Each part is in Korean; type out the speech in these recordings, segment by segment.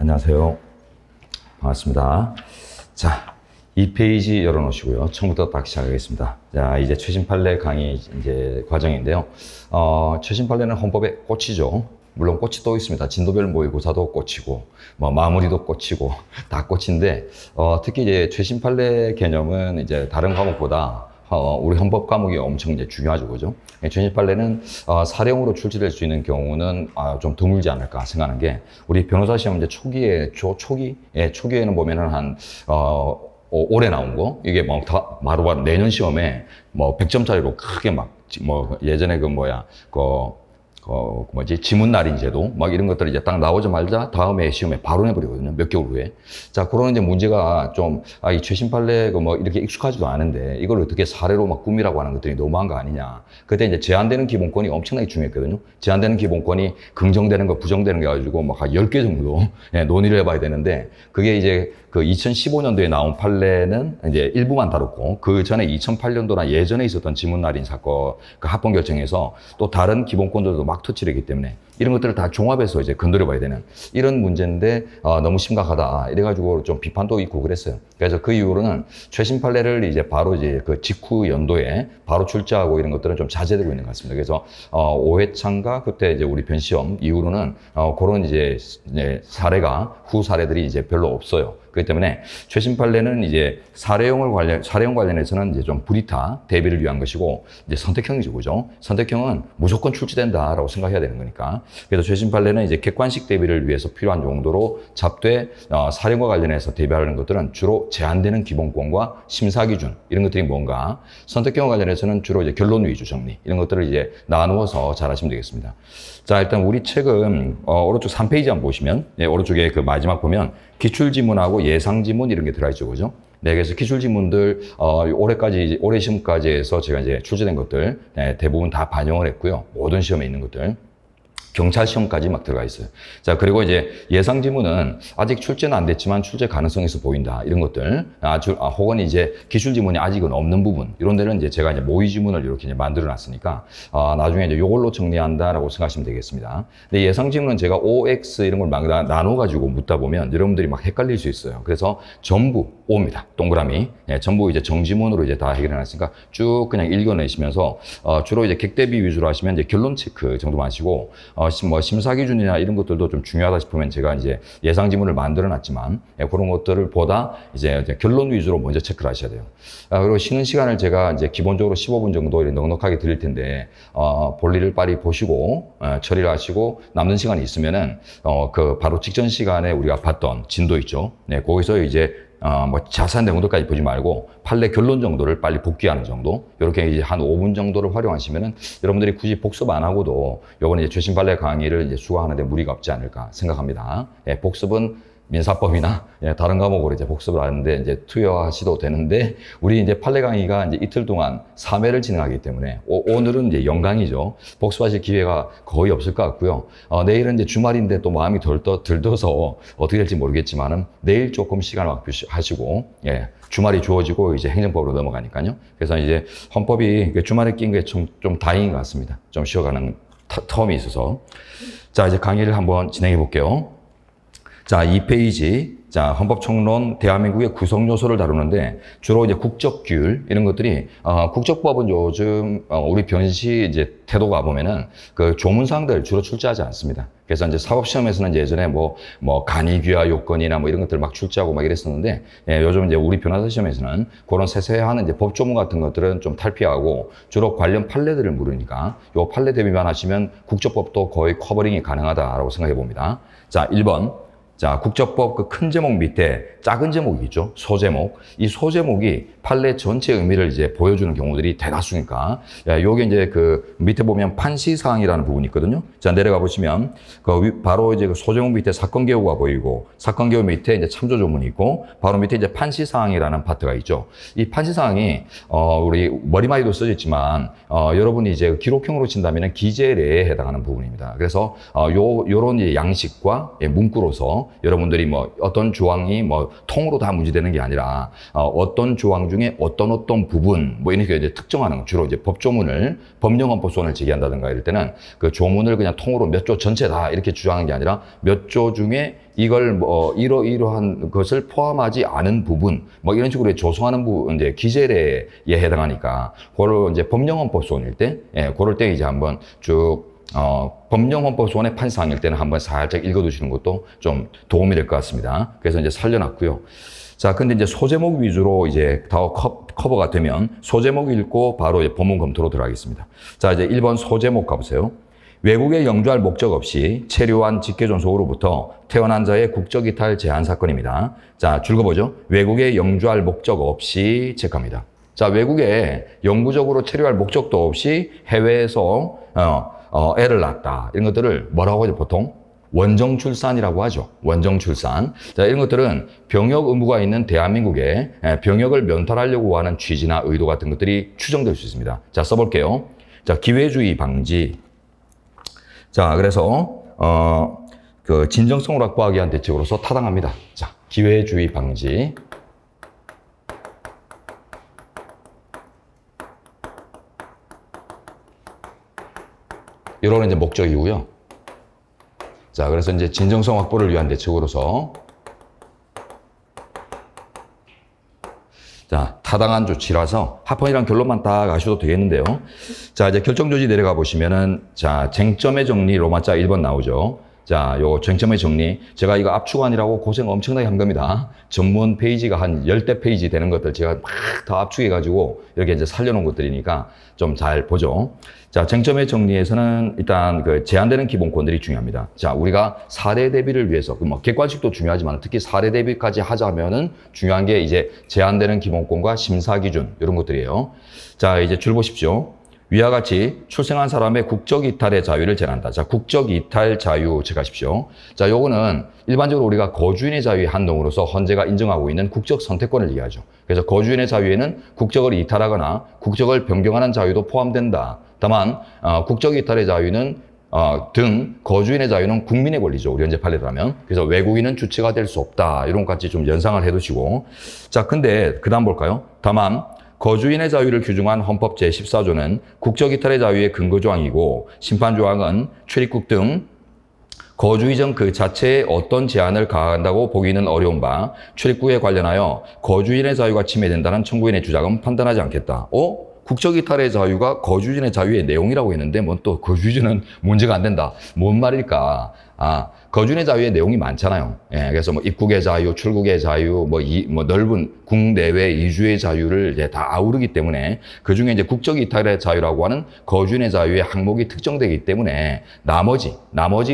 안녕하세요. 반갑습니다. 자, 2페이지 열어놓으시고요. 처음부터 딱 시작하겠습니다. 자, 이제 최신 판례 강의 이제 과정인데요. 최신 판례는 헌법의 꽃이죠. 물론 꽃이 또 있습니다. 진도별 모의고사도 꽃이고, 마무리도 꽃이고, 다 꽃인데, 특히 이제 최신 판례 개념은 이제 다른 과목보다 우리 헌법 과목이 엄청 이제 중요하죠, 그죠? 최신 판례는 사령으로 출제될 수 있는 경우는 좀 드물지 않을까 생각하는 게, 우리 변호사 시험 이제 초기에는 보면은 한 올해 나온 거 이게 바로 내년 시험에 100점짜리로 크게 예전에 지문날인제도 이런 것들이 이제 딱 나오자마자 다음에 시험에 바로 내버리거든요. 몇 개월 후에. 자, 그런 이제 문제가 좀, 이 최신 판례 이렇게 익숙하지도 않은데, 이걸 어떻게 사례로 꾸미라고 하는 것들이 너무한 거 아니냐. 그때 이제 제한되는 기본권이 엄청나게 중요했거든요. 제한되는 기본권이 긍정되는 거, 부정되는 게 가지고 한 10개 정도 논의를 해봐야 되는데, 그게 이제 그 2015년도에 나온 판례는 이제 일부만 다뤘고, 그 전에 2008년도나 예전에 있었던 지문날인 사건, 그 합헌 결정에서 또 다른 기본권들도 막 터치를 했기 때문에 이런 것들을 다 종합해서 이제 건드려 봐야 되는 이런 문제인데, 너무 심각하다. 이래가지고 좀 비판도 있고 그랬어요. 그래서 그 이후로는 최신 판례를 이제 바로 이제 그 직후 연도에 바로 출제하고 이런 것들은 좀 자제되고 있는 것 같습니다. 그래서, 5회차인가 그때 이제 우리 변시험 이후로는, 그런 이제 사례가, 후 사례들이 이제 별로 없어요. 그렇기 때문에 최신 판례는 이제 사례형 관련해서는 이제 좀 불이타 대비를 위한 것이고, 이제 선택형이죠, 그죠? 선택형은 무조건 출제된다라고 생각해야 되는 거니까. 그래서 최신 판례는 이제 객관식 대비를 위해서 필요한 정도로 잡되, 사례과 관련해서 대비하는 것들은 주로 제한되는 기본권과 심사 기준 이런 것들이 뭔가, 선택형 관련해서는 주로 이제 결론 위주 정리 이런 것들을 이제 나누어서 잘 하시면 되겠습니다. 자, 일단 우리 책은 오른쪽 3페이지 한번 보시면, 오른쪽에 그 마지막 보면 기출지문하고 예상지문 이런 게 들어있죠, 그죠? 네, 그래서 기출지문들, 올해 시험까지 해서 제가 이제 출제된 것들, 대부분 다 반영을 했고요. 모든 시험에 있는 것들. 경찰 시험까지 막 들어가 있어요. 자, 그리고 이제 예상 지문은 아직 출제는 안 됐지만 출제 가능성이 있어 보인다. 이런 것들. 혹은 이제 기출 지문이 아직은 없는 부분. 이런 데는 이제 제가 이제 모의 지문을 이렇게 이제 만들어 놨으니까, 나중에 이제 요걸로 정리한다라고 생각하시면 되겠습니다. 근데 예상 지문은 제가 OX 이런 걸 막 나눠가지고 묻다 보면 여러분들이 막 헷갈릴 수 있어요. 그래서 전부 O입니다. 동그라미. 전부 이제 정지문으로 이제 다 해결해 놨으니까 쭉 그냥 읽어내시면서, 주로 이제 객대비 위주로 하시면 이제 결론 체크 정도만 하시고, 심사 기준이나 이런 것들도 좀 중요하다 싶으면 제가 이제 예상 지문을 만들어 놨지만, 그런 것들을 보다 이제 결론 위주로 먼저 체크를 하셔야 돼요. 그리고 쉬는 시간을 제가 이제 기본적으로 15분 정도 이렇게 넉넉하게 드릴 텐데, 볼일을 빨리 보시고, 처리를 하시고, 남는 시간이 있으면은, 바로 직전 시간에 우리가 봤던 진도 있죠. 네, 거기서 이제 자세한 내용들까지 보지 말고 판례 결론 정도를 빨리 복귀하는 정도, 이렇게 이제 한 5분 정도를 활용하시면은 여러분들이 굳이 복습 안 하고도 요번에 이제 최신 판례 강의를 이제 수강하는데 무리가 없지 않을까 생각합니다. 복습은 민사법이나 다른 과목으로 이제 복습을 하는데 이제 투여하셔도 되는데, 우리 이제 판례 강의가 이제 이틀 동안 3회를 진행하기 때문에 오늘은 이제 영강이죠. 복습하실 기회가 거의 없을 것 같고요. 내일은 이제 주말인데 또 마음이 들떠서 어떻게 될지 모르겠지만은 내일 조금 시간을 확보하시고, 주말이 주어지고 이제 행정법으로 넘어가니까요. 그래서 이제 헌법이 주말에 낀 게 좀 다행인 것 같습니다. 좀 쉬어가는 텀이 있어서. 자, 이제 강의를 한번 진행해 볼게요. 자, 2페이지. 자, 헌법총론 대한민국의 구성 요소를 다루는데, 주로 이제 국적규율 이런 것들이, 국적법은 요즘 우리 변시 이제 태도가 보면은 그 조문사항들 주로 출제하지 않습니다. 그래서 이제 사법시험에서는 이제 예전에 간이귀화 요건이나 이런 것들 막 출제하고 막 이랬었는데, 요즘 이제 우리 변호사 시험에서는 그런 세세한 이제 법조문 같은 것들은 좀 탈피하고 주로 관련 판례들을 물으니까 요 판례 대비만 하시면 국적법도 거의 커버링이 가능하다라고 생각해 봅니다. 자, 1번. 자, 국적법 그 큰 제목 밑에 작은 제목이 있죠. 소제목. 이 소제목이 판례 전체 의미를 이제 보여주는 경우들이 대다수니까, 요게 이제 그 밑에 보면 판시사항이라는 부분이 있거든요. 자, 내려가 보시면 바로 이제 그 소제목 밑에 사건개요가 보이고, 사건개요 밑에 이제 참조조문이 있고, 바로 밑에 이제 판시사항이라는 파트가 있죠. 이 판시사항이, 우리 머리말이도 써져 있지만, 여러분이 이제 기록형으로 친다면 기재례에 해당하는 부분입니다. 그래서, 요런 이제 양식과 문구로서 대해서 여러분들이 뭐 어떤 조항이 뭐 통으로 다 문제되는 게 아니라 어떤 조항 중에 어떤 부분 뭐 이렇게 이제 특정하는 주로 이제 법조문을 법령헌법소원을 제기한다든가 이럴 때는 그 조문을 그냥 통으로 몇 조 전체 다 이렇게 주장하는 게 아니라 몇 조 중에 이걸 뭐 이러이러한 것을 포함하지 않은 부분 뭐 이런 식으로 조성하는 부분 이제 기재례에 해당하니까 그걸 이제 법령헌법소원일 때 그럴 때 이제 한번 쭉 법령헌법소원의 판사항일 때는 한번 살짝 읽어두시는 것도 좀 도움이 될 것 같습니다. 그래서 이제 살려놨고요. 자, 근데 이제 소제목 위주로 이제 다 커버가 되면 소제목 읽고 바로 이제 본문 검토로 들어가겠습니다. 자, 이제 1번 소제목 가보세요. 외국에 영주할 목적 없이 체류한 직계존속으로부터 태어난 자의 국적이탈 제한 사건입니다. 자, 줄거보죠. 외국에 영주할 목적 없이 체크합니다. 자, 외국에 영구적으로 체류할 목적도 없이 해외에서 애를 낳았다. 이런 것들을 뭐라고 하죠? 보통 원정출산이라고 하죠. 원정출산. 자, 이런 것들은 병역 의무가 있는 대한민국에 병역을 면탈하려고 하는 취지나 의도 같은 것들이 추정될 수 있습니다. 자, 써볼게요. 자, 기회주의 방지. 자, 그래서 그 진정성을 확보하기 위한 대책으로서 타당합니다. 자, 기회주의 방지. 이런 이제 목적이고요. 자, 그래서 이제 진정성 확보를 위한 대책으로서 자, 타당한 조치라서 합헌이란 결론만 딱 아셔도 되겠는데요. 자, 이제 결정 조지 내려가 보시면은 자, 쟁점의 정리 로마자 1번 나오죠. 자, 요 쟁점의 정리. 제가 이거 압축안이라고 고생 엄청나게 한 겁니다. 전문 페이지가 한 10대 페이지 되는 것들 제가 막 다 압축해가지고 이렇게 이제 살려놓은 것들이니까 좀 잘 보죠. 자, 쟁점의 정리에서는 일단 그 제한되는 기본권들이 중요합니다. 자, 우리가 사례 대비를 위해서, 뭐 객관식도 중요하지만 특히 사례 대비까지 하자면은 중요한 게 이제 제한되는 기본권과 심사 기준, 이런 것들이에요. 자, 이제 줄 보십시오. 위와 같이 출생한 사람의 국적 이탈의 자유를 제한한다. 자, 국적 이탈 자유 체크하십시오. 자, 요거는 일반적으로 우리가 거주인의 자유의 한동으로서 헌재가 인정하고 있는 국적 선택권을 얘기하죠. 그래서 거주인의 자유에는 국적을 이탈하거나 국적을 변경하는 자유도 포함된다. 다만 국적 이탈의 자유는 등 거주인의 자유는 국민의 권리죠. 우리 현재 판례라면. 그래서 외국인은 주체가 될 수 없다. 이런 것까지 좀 연상을 해두시고. 자, 근데 그 다음 볼까요? 다만 거주인의 자유를 규정한 헌법 제14조는 국적이탈의 자유의 근거조항이고 심판조항은 출입국 등 거주 이전 그 자체에 어떤 제한을 가한다고 보기는 어려운 바 출입국에 관련하여 거주인의 자유가 침해된다는 청구인의 주장은 판단하지 않겠다. 국적이탈의 자유가 거주인의 자유의 내용이라고 했는데 뭐 또 거주인은 문제가 안 된다. 뭔 말일까? 거주인의 자유의 내용이 많잖아요. 예, 그래서 뭐 입국의 자유, 출국의 자유, 뭐 넓은 국내외 이주의 자유를 이제 다 아우르기 때문에 그 중에 이제 국적 이탈의 자유라고 하는 거주인의 자유의 항목이 특정되기 때문에 나머지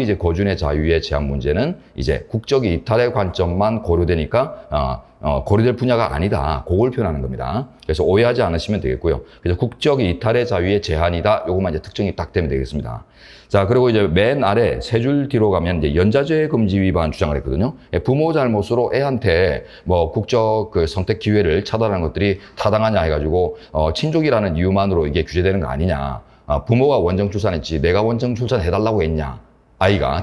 이제 거주인의 자유의 제한 문제는 이제 국적 이탈의 관점만 고려되니까 고려될 분야가 아니다. 그걸 표현하는 겁니다. 그래서 오해하지 않으시면 되겠고요. 그래서 국적 이탈의 자유의 제한이다. 요것만 이제 특정이 딱 되면 되겠습니다. 자, 그리고 이제 맨 아래 세 줄 뒤로 가면 이제 연좌죄 금지 위반 주장을 했거든요. 부모 잘못으로 애한테 뭐 국적 그 선택 기회를 차단하는 것들이 타당하냐 해가지고 친족이라는 이유만으로 이게 규제되는 거 아니냐. 부모가 원정 출산했지 내가 원정 출산해달라고 했냐.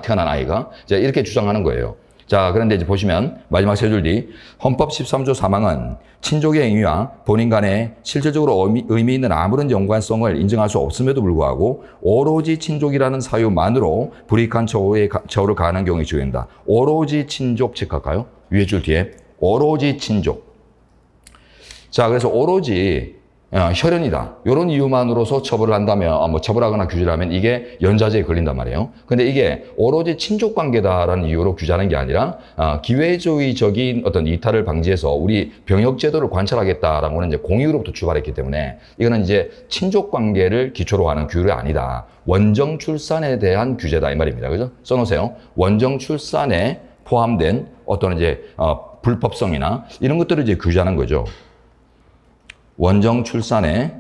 태어난 아이가 이제 이렇게 주장하는 거예요. 자, 그런데 이제 보시면 마지막 세 줄 뒤 헌법 13조 3항은 친족의 행위와 본인 간에 실질적으로 의미 있는 아무런 연관성을 인정할 수 없음에도 불구하고 오로지 친족이라는 사유만으로 불이익한 처우를 가하는 경우에 적용된다. 오로지 친족 체크할까요? 위에 줄 뒤에 오로지 친족. 자, 그래서 오로지 혈연이다. 이런 이유만으로서 처벌을 한다면, 뭐 처벌하거나 규제를 하면 이게 연좌죄에 걸린단 말이에요. 근데 이게 오로지 친족 관계다라는 이유로 규제하는 게 아니라, 기회주의적인 어떤 이탈을 방지해서 우리 병역제도를 관찰하겠다라고 하는 이제 공의로부터 출발했기 때문에 이거는 이제 친족 관계를 기초로 하는 규율이 아니다. 원정 출산에 대한 규제다. 이 말입니다. 그죠? 써놓으세요. 원정 출산에 포함된 어떤 이제, 불법성이나 이런 것들을 이제 규제하는 거죠. 원정 출산의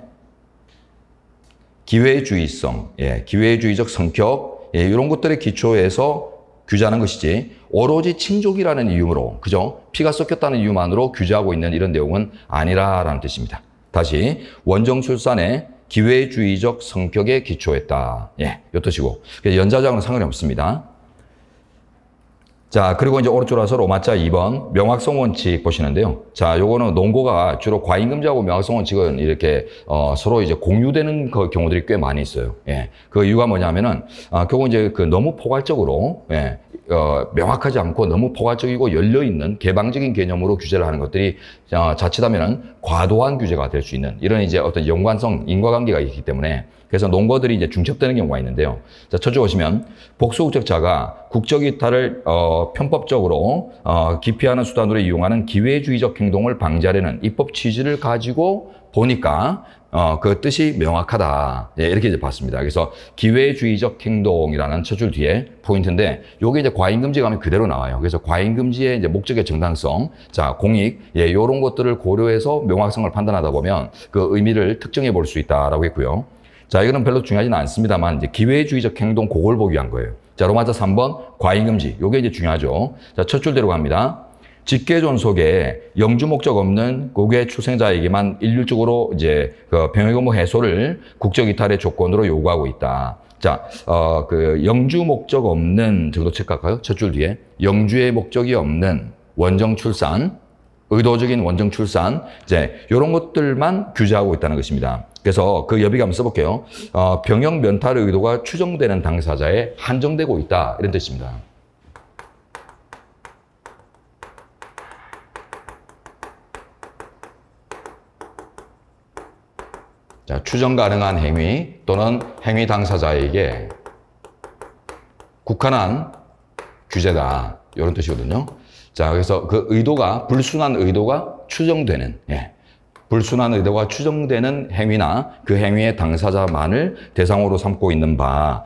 기회주의성, 기회주의적 성격, 이런 것들의 기초에서 규제하는 것이지, 오로지 친족이라는 이유로, 그죠? 피가 섞였다는 이유만으로 규제하고 있는 이런 내용은 아니라라는 뜻입니다. 다시, 원정 출산의 기회주의적 성격에 기초했다. 이 뜻이고. 연좌죄하고는 상관이 없습니다. 자, 그리고 이제 오른쪽으로 와서 로마자 2번 명확성 원칙 보시는데요. 자, 요거는 논거가 주로 과잉금지하고 명확성 원칙은 이렇게 서로 이제 공유되는 그 경우들이 꽤 많이 있어요. 예. 그 이유가 뭐냐면은 결국 이제 그 너무 포괄적으로 명확하지 않고 너무 포괄적이고 열려 있는 개방적인 개념으로 규제를 하는 것들이 자칫하면은 과도한 규제가 될 수 있는 이런 이제 어떤 연관성, 인과관계가 있기 때문에 그래서 논거들이 이제 중첩되는 경우가 있는데요. 자, 첫째 보시면 복수국적자가 국적이탈을 편법적으로 기피하는 수단으로 이용하는 기회주의적 행동을 방지하려는 입법 취지를 가지고 보니까 그 뜻이 명확하다. 예, 이렇게 이제 봤습니다. 그래서 기회주의적 행동이라는 첫 줄 뒤에 포인트인데, 요게 이제 과잉금지 가면 그대로 나와요. 그래서 과잉금지의 이제 목적의 정당성, 자, 공익, 예, 요런 것들을 고려해서 명확성을 판단하다 보면 그 의미를 특정해 볼 수 있다라고 했고요. 자, 이거는 별로 중요하지는 않습니다만, 이제 기회주의적 행동, 그걸 보기 위한 거예요. 자, 로마자 3번, 과잉금지. 요게 이제 중요하죠. 자, 첫 줄대로 갑니다. 직계존 속에 영주 목적 없는 국외 출생자에게만 일률적으로 이제 그 병역 의무 해소를 국적 이탈의 조건으로 요구하고 있다. 자, 그 영주 목적 없는 정도 체크할까요? 첫 줄 뒤에. 영주의 목적이 없는 원정 출산, 의도적인 원정 출산, 이제 이런 것들만 규제하고 있다는 것입니다. 그래서 그 여비가 한번 써볼게요. 병역 면탈 의도가 추정되는 당사자에 한정되고 있다, 이런 뜻입니다. 자, 추정 가능한 행위 또는 행위 당사자에게 국한한 규제다, 이런 뜻이거든요. 자, 그래서 그 의도가, 불순한 의도가 추정되는, 예, 불순한 의도가 추정되는 행위나 그 행위의 당사자만을 대상으로 삼고 있는 바,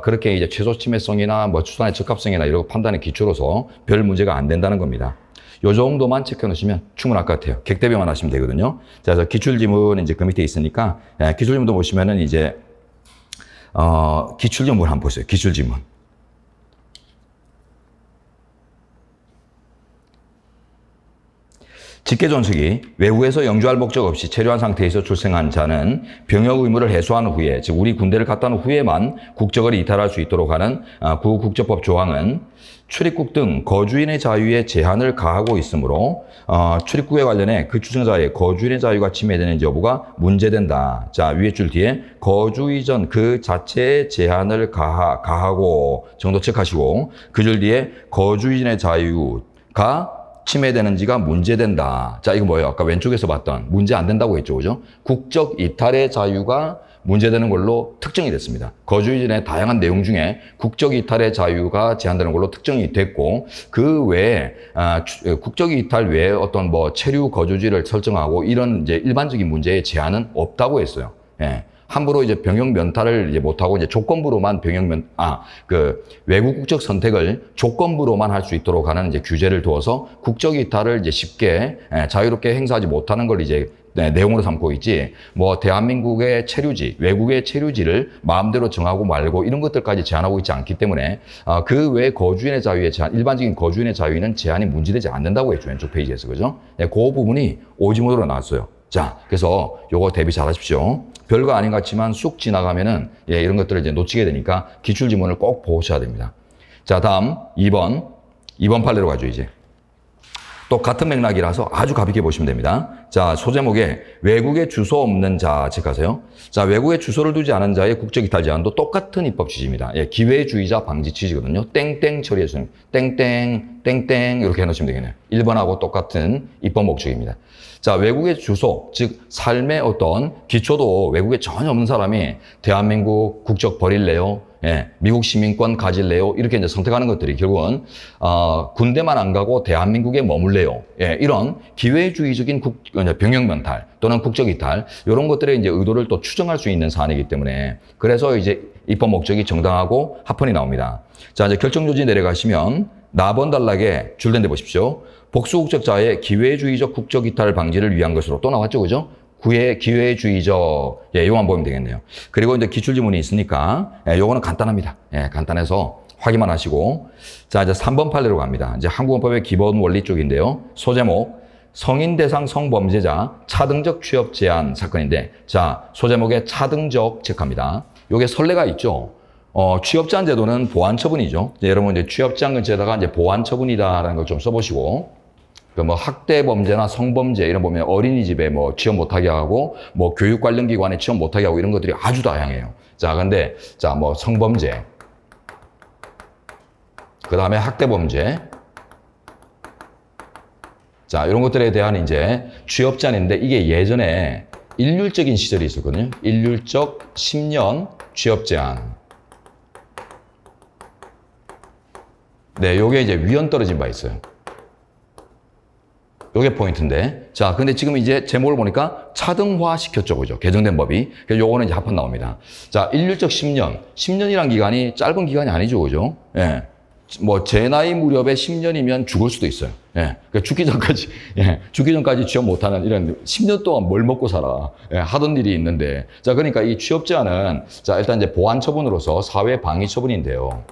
그렇게 이제 최소 침해성이나 뭐 추산의 적합성이나 이런 판단의 기초로서 별 문제가 안 된다는 겁니다. 요 정도만 체크해 놓으시면 충분할 것 같아요. 객대비만 하시면 되거든요. 자, 그래서 기출지문 이제 그 밑에 있으니까, 예, 기출지문도 보시면은 이제, 기출지문 한번 보세요. 기출지문. 직계존속이 외국에서 영주할 목적 없이 체류한 상태에서 출생한 자는 병역 의무를 해소한 후에, 즉 우리 군대를 갔다 온 후에만 국적을 이탈할 수 있도록 하는 구국적법 조항은 출입국 등 거주인의 자유에 제한을 가하고 있으므로 출입국에 관련해 그 출생자의 거주인의 자유가 침해되는 여부가 문제된다. 자, 위에 줄 뒤에 거주 이전 그 자체에 제한을 가하고 정도 체크하시고, 그 줄 뒤에 거주인의 자유가 침해되는지가 문제된다. 자, 이거 뭐예요? 아까 왼쪽에서 봤던 문제 안 된다고 했죠, 그죠? 국적 이탈의 자유가 문제되는 걸로 특정이 됐습니다. 거주인의 다양한 내용 중에 국적 이탈의 자유가 제한되는 걸로 특정이 됐고, 그 외에 국적 이탈 외에 어떤 뭐 체류 거주지를 설정하고 이런 이제 일반적인 문제의 제한은 없다고 했어요. 예. 함부로 이제 병역 면탈을 이제 못하고 이제 조건부로만 외국 국적 선택을 조건부로만 할 수 있도록 하는 이제 규제를 두어서 국적 이탈을 이제 쉽게 자유롭게 행사하지 못하는 걸 이제 내용으로 삼고 있지, 뭐 대한민국의 체류지, 외국의 체류지를 마음대로 정하고 말고 이런 것들까지 제한하고 있지 않기 때문에 그 외 거주인의 자유의 제한, 일반적인 거주인의 자유는 제한이 문제되지 않는다고 했죠, 왼쪽 페이지에서. 그죠? 네, 그 부분이 오지모드로 나왔어요. 자, 그래서 요거 대비 잘 하십시오. 별거 아닌 것 같지만 쑥 지나가면은, 예, 이런 것들을 이제 놓치게 되니까 기출지문을 꼭 보셔야 됩니다. 자, 다음 2번 판례로 가죠, 이제. 또 같은 맥락이라서 아주 가볍게 보시면 됩니다. 자, 소제목에 외국에 주소 없는 자 체크하세요. 자, 외국에 주소를 두지 않은 자의 국적 이탈 제한도 똑같은 입법 취지입니다. 예, 기회주의자 방지 취지거든요. 땡땡 처리해주세요. 땡땡, 땡땡 이렇게 해놓으시면 되겠네요. 1번하고 똑같은 입법 목적입니다. 자, 외국의 주소, 즉 삶의 어떤 기초도 외국에 전혀 없는 사람이 대한민국 국적 버릴래요? 예, 미국 시민권 가질래요? 이렇게 이제 선택하는 것들이 결국은 군대만 안 가고 대한민국에 머물래요? 예, 이런 기회주의적인 병역 면탈 또는 국적 이탈, 이런 것들의 이제 의도를 또 추정할 수 있는 사안이기 때문에, 그래서 이제 입법 목적이 정당하고 합헌이 나옵니다. 자, 이제 결정조지 내려가시면 나번 단락에 줄된 데 보십시오. 복수국적자의 기회주의적 국적 이탈 방지를 위한 것으로 또 나왔죠, 그죠? 기회주의적, 예, 요만 보면 되겠네요. 그리고 이제 기출지문이 있으니까, 예, 요거는 간단합니다. 예, 간단해서 확인만 하시고. 자, 이제 3번 판례로 갑니다. 이제 한국헌법의 기본 원리 쪽인데요. 소제목, 성인 대상 성범죄자 차등적 취업 제한 사건인데, 자, 소제목에 차등적 체크합니다. 요게 선례가 있죠. 취업제한 제도는 보완 처분이죠. 여러분 이제 취업제한 근처에다가 이제 보완 처분이다라는 걸 좀 써보시고, 그 뭐 학대 범죄나 성범죄 이런 보면 어린이집에 뭐 취업 못하게 하고, 뭐 교육 관련 기관에 취업 못하게 하고 이런 것들이 아주 다양해요. 자, 근데 자 뭐 성범죄, 그 다음에 학대 범죄, 자 이런 것들에 대한 이제 취업제한인데 이게 예전에 일률적인 시절이 있었거든요. 일률적 10년 취업제한. 네, 요게 이제 위헌 떨어진 바 있어요. 요게 포인트인데. 자, 근데 지금 이제 제목을 보니까 차등화 시켰죠. 그죠? 개정된 법이. 그래서 요거는 이제 합헌 나옵니다. 자, 일률적 10년. 10년이란 기간이 짧은 기간이 아니죠. 그죠? 예. 뭐, 제 나이 무렵에 10년이면 죽을 수도 있어요. 예. 그러니까 죽기 전까지 취업 못하는 이런 10년 동안 뭘 먹고 살아. 예. 하던 일이 있는데. 자, 그러니까 이 취업제한은 자, 일단 이제 보완 처분으로서 사회 방위 처분인데요.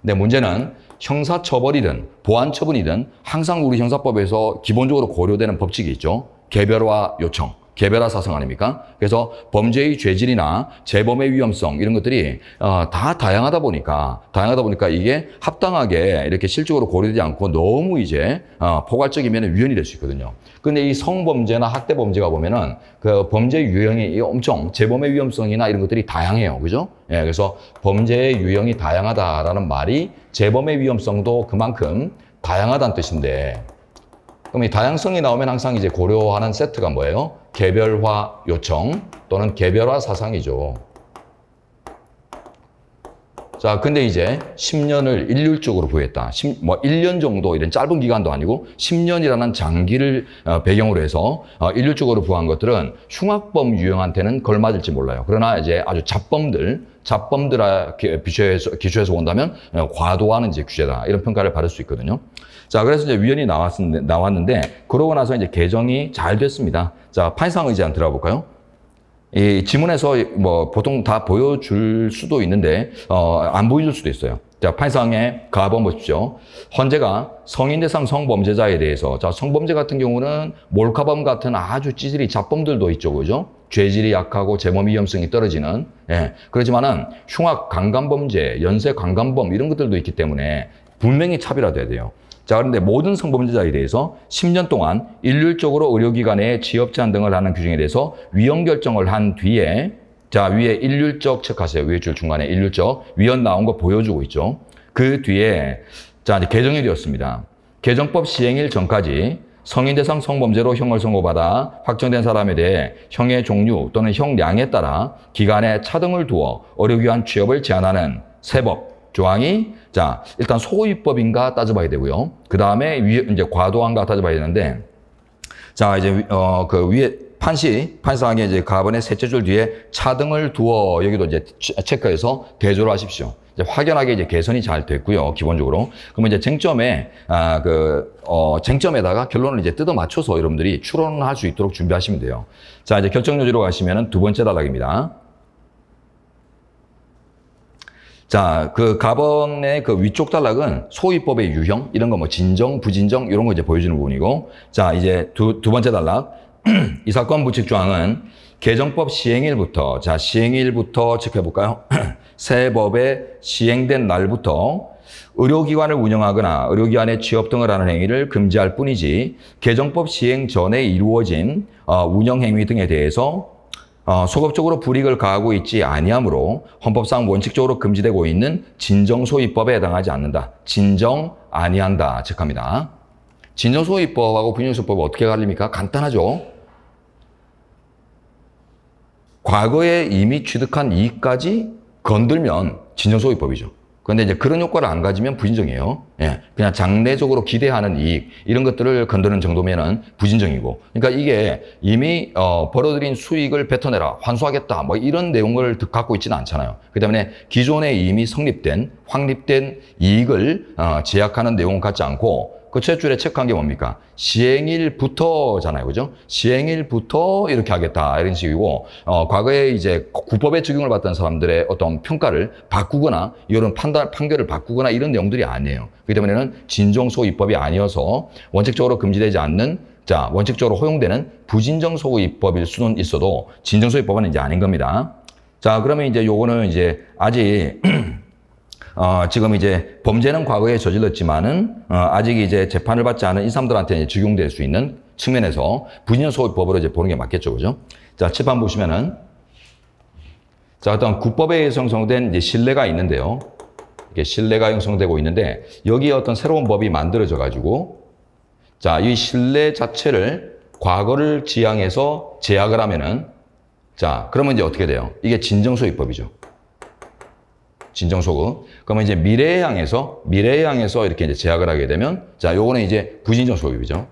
근데 문제는 형사처벌이든 보완처분이든 항상 우리 형사법에서 기본적으로 고려되는 법칙이 있죠. 개별화 요청, 개별화 사성 아닙니까? 그래서 범죄의 죄질이나 재범의 위험성 이런 것들이 다 다양하다 보니까 이게 합당하게 이렇게 실질적으로 고려되지 않고 너무 이제 포괄적이면 위헌이 될 수 있거든요. 근데 이 성범죄나 학대 범죄가 보면은 그 범죄 유형이 엄청 재범의 위험성이나 이런 것들이 다양해요. 그죠? 예, 그래서 범죄의 유형이 다양하다라는 말이 재범의 위험성도 그만큼 다양하다는 뜻인데, 그럼 이 다양성이 나오면 항상 이제 고려하는 세트가 뭐예요? 개별화 요청 또는 개별화 사상이죠. 자, 근데 이제 10년을 일률적으로 부여했다. 1년 정도 이런 짧은 기간도 아니고 10년이라는 장기를 배경으로 해서 일률적으로 부여한 것들은 흉악범 유형한테는 걸맞을지 몰라요. 그러나 이제 아주 잡범들 기초해서 본다면 과도한 이제 규제다. 이런 평가를 받을 수 있거든요. 자, 그래서 이제 위헌이 나왔는데 그러고 나서 이제 개정이 잘 됐습니다. 자, 판상 의제안 들어볼까요? 이 지문에서 뭐 보통 다 보여줄 수도 있는데 안 보여줄 수도 있어요. 자, 판상의 가번 보십시오. 헌재가 성인 대상 성범죄자에 대해서, 자, 성범죄 같은 경우는 몰카범 같은 아주 찌질이 잡범들도 있죠, 그죠? 죄질이 약하고 재범 위험성이 떨어지는. 예. 그렇지만은 흉악 강간범죄, 연쇄 강간범 이런 것들도 있기 때문에 분명히 차별화돼야 돼요. 자, 그런데 모든 성범죄자에 대해서 10년 동안 일률적으로 의료기관에 취업 제한 등을 하는 규정에 대해서 위헌 결정을 한 뒤에, 자, 위에 일률적 체크하세요. 위에 줄 중간에 일률적 위헌 나온 거 보여주고 있죠. 그 뒤에 자, 이제 개정이 되었습니다. 개정법 시행일 전까지 성인 대상 성범죄로 형을 선고받아 확정된 사람에 대해 형의 종류 또는 형량에 따라 기간에 차등을 두어 의료기관 취업을 제한하는 세법 조항이, 자, 일단 소입법인가 따져봐야 되고요. 그 다음에 이제 과도한가 따져봐야 되는데, 자, 이제 그 위에 판사항에 이제 가번의 셋째 줄 뒤에 차등을 두어 여기도 이제 체크해서 대조를 하십시오. 이제 확연하게 이제 개선이 잘 됐고요, 기본적으로. 그러면 이제 쟁점에다가 결론을 이제 뜯어 맞춰서 여러분들이 추론을 할 수 있도록 준비하시면 돼요. 자, 이제 결정 요지로 가시면은 두 번째 단락입니다. 자, 그 가번의 그 위쪽 단락은 소위법의 유형, 이런 거 뭐 진정, 부진정, 이런 거 이제 보여주는 부분이고, 자, 이제 두 번째 단락. 이 사건 부칙 조항은 개정법 시행일부터, 자, 시행일부터 체크해볼까요? 새 법에 시행된 날부터 의료기관을 운영하거나 의료기관에 취업 등을 하는 행위를 금지할 뿐이지, 개정법 시행 전에 이루어진 운영행위 등에 대해서 소급적으로 불이익을 가하고 있지 아니하므로 헌법상 원칙적으로 금지되고 있는 진정소위법에 해당하지 않는다. 진정 아니한다 체크합니다. 진정소위법하고 분쟁소법이 어떻게 갈립니까? 간단하죠. 과거에 이미 취득한 이익까지 건들면 진정소위법이죠. 그런데 이제 그런 효과를 안 가지면 부진정이에요. 예, 그냥 장래적으로 기대하는 이익 이런 것들을 건드는 정도면은 부진정이고. 그러니까 이게 이미 벌어들인 수익을 뱉어내라, 환수하겠다, 뭐 이런 내용을 갖고 있지는 않잖아요. 그 때문에 기존에 이미 확립된 이익을 제약하는 내용은 갖지 않고, 그 첫 줄에 체크한 게 뭡니까? 시행일부터잖아요, 그죠? 시행일부터 이렇게 하겠다 이런 식이고, 과거에 이제 구법에 적용을 받던 사람들의 어떤 평가를 바꾸거나 이런 판결을 바꾸거나 이런 내용들이 아니에요. 그렇기 때문에는 진정소위법이 아니어서 원칙적으로 금지되지 않는, 자, 원칙적으로 허용되는 부진정소위법일 수는 있어도 진정소위법은 이제 아닌 겁니다. 자, 그러면 이제 요거는 이제 아직 지금 이제 범죄는 과거에 저질렀지만은 아직 이제 재판을 받지 않은 이 사람들한테 적용될 수 있는 측면에서 부진정소급법으로 이제 보는 게 맞겠죠, 그죠? 자, 칠판 보시면은 자, 어떤 국법에 의해서 형성된 이제 신뢰가 있는데요. 이게 신뢰가 형성되고 있는데 여기에 어떤 새로운 법이 만들어져 가지고 자, 이 신뢰 자체를 과거를 지향해서 제약을 하면은 자, 그러면 이제 어떻게 돼요? 이게 진정소급법이죠. 진정소급. 그러면 이제 미래에 향해서 이렇게 이제 제약을 하게 되면 자, 요거는 이제 부진정소급이죠.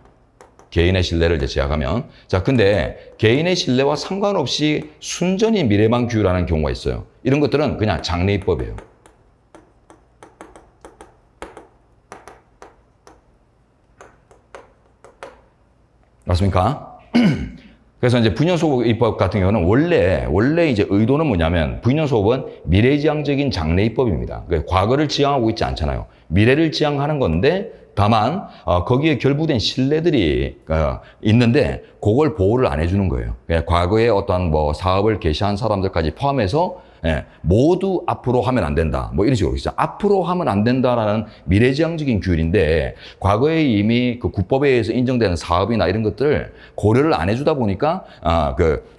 개인의 신뢰를 이제 제약하면. 자, 근데 개인의 신뢰와 상관없이 순전히 미래만 규율하는 경우가 있어요. 이런 것들은 그냥 장래입법이에요. 맞습니까? 그래서 이제 부인연소급입법 같은 경우는 원래 이제 의도는 뭐냐면 부인연소급은 미래지향적인 장래입법입니다. 그러니까 과거를 지향하고 있지 않잖아요. 미래를 지향하는 건데 다만 거기에 결부된 신뢰들이 있는데 그걸 보호를 안 해주는 거예요. 그러니까 과거에 어떤 뭐 사업을 개시한 사람들까지 포함해서 모두 앞으로 하면 안 된다. 뭐 이런 식으로 있죠. 앞으로 하면 안 된다라는 미래지향적인 규율인데 과거에 이미 그 국법에 의해서 인정되는 사업이나 이런 것들을 고려를 안 해주다 보니까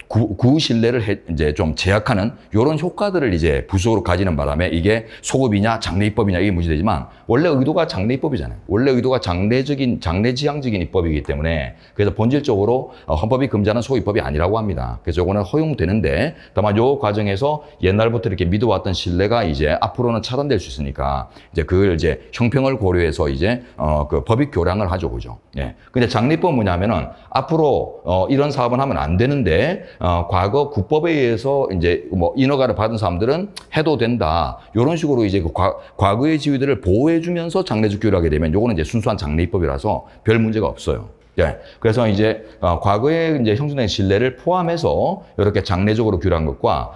구 신뢰를 이제 좀 제약하는 이런 효과들을 이제 부수로 가지는 바람에 이게 소급이냐 장래입법이냐 이게 문제되지만 원래 의도가 장래입법이잖아요. 원래 의도가 장래지향적인 입법이기 때문에 그래서 본질적으로 헌법이 금지하는 소급입법이 아니라고 합니다. 그래서 이거는 허용되는데 다만 이 과정에서 옛날부터 이렇게 믿어왔던 신뢰가 이제 앞으로는 차단될 수 있으니까 이제 그걸 이제 형평을 고려해서 이제 그 법익 교량을 하죠, 그죠? 예. 근데 장래입법은 뭐냐면은 앞으로 이런 사업은 하면 안 되는데 과거 국법에 의해서 이제 뭐 인허가를 받은 사람들은 해도 된다. 이런 식으로 이제 그 과거의 지위들을 보호해주면서 장래적 규율을 하게 되면 요거는 이제 순수한 장래입법이라서 별 문제가 없어요. 예. 그래서 이제 과거에 이제 형성된 신뢰를 포함해서 이렇게 장래적으로 규율한 것과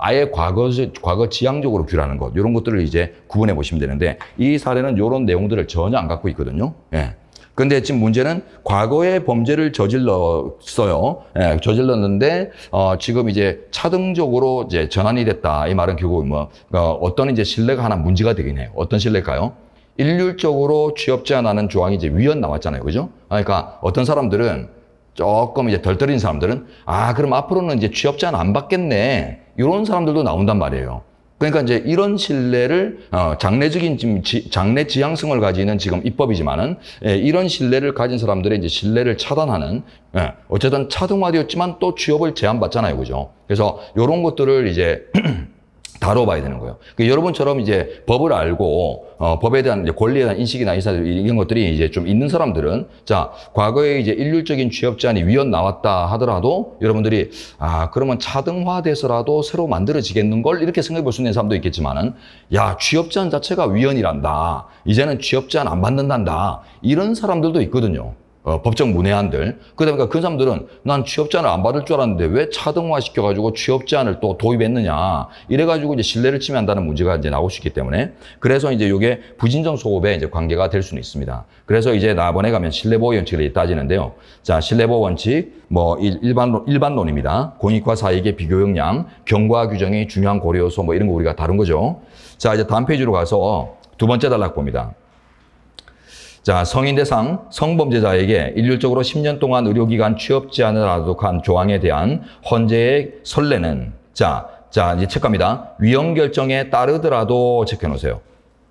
아예 과거 지향적으로 규율하는 것 이런 것들을 이제 구분해 보시면 되는데 이 사례는 이런 내용들을 전혀 안 갖고 있거든요. 예. 근데 지금 문제는 과거에 범죄를 저질렀어요. 예, 저질렀는데 지금 이제 차등적으로 이제 전환이 됐다. 이 말은 결국 뭐 어떤 이제 신뢰가 하나 문제가 되긴 해요. 어떤 신뢰일까요? 일률적으로 취업 제한하는 조항이 이제 위헌 나왔잖아요, 그죠? 그러니까 어떤 사람들은 조금 이제 덜 떨어진 사람들은 그럼 앞으로는 이제 취업 제한 안 받겠네. 이런 사람들도 나온단 말이에요. 그러니까 이제 이런 신뢰를 장래적인 장래 지향성을 가지는 지금 입법이지만은 이런 신뢰를 가진 사람들의 이제 신뢰를 차단하는 어쨌든 차등화되었지만 또 취업을 제한받잖아요, 그죠? 그래서 이런 것들을 이제 다뤄봐야 되는 거예요. 그러니까 여러분처럼 이제 법을 알고 법에 대한 이제 권리에 대한 인식이나 이런 것들이 이제 좀 있는 사람들은 자 과거에 이제 일률적인 취업 제한이 위헌 나왔다 하더라도 여러분들이 그러면 차등화돼서라도 새로 만들어지겠는 걸 이렇게 생각해 볼 수 있는 사람도 있겠지만은 야 취업 제한 자체가 위헌이란다. 이제는 취업 제한 안 받는단다. 이런 사람들도 있거든요. 법적 문외한들. 그러다 보니까 그 사람들은 난 취업 제한을 안 받을 줄 알았는데 왜 차등화 시켜가지고 취업 제한을 또 도입했느냐. 이래가지고 이제 신뢰를 침해한다는 문제가 이제 나올 수 있기 때문에 그래서 이제 이게 부진정 소급에 이제 관계가 될 수는 있습니다. 그래서 이제 나번에 가면 신뢰보호 원칙을 따지는데요. 자, 신뢰보호 원칙, 뭐 일반론입니다. 공익과 사익의 비교 역량, 경과 규정이 중요한 고려 요소 뭐 이런 거 우리가 다룬 거죠. 자, 이제 다음 페이지로 가서 두 번째 단락 봅니다. 자, 성인 대상 성범죄자에게 일률적으로 10년 동안 의료기관 취업 제한을 하도록 한 조항에 대한 헌재의 선례는 자 이제 체크합니다. 위헌 결정에 따르더라도 체크해 놓으세요.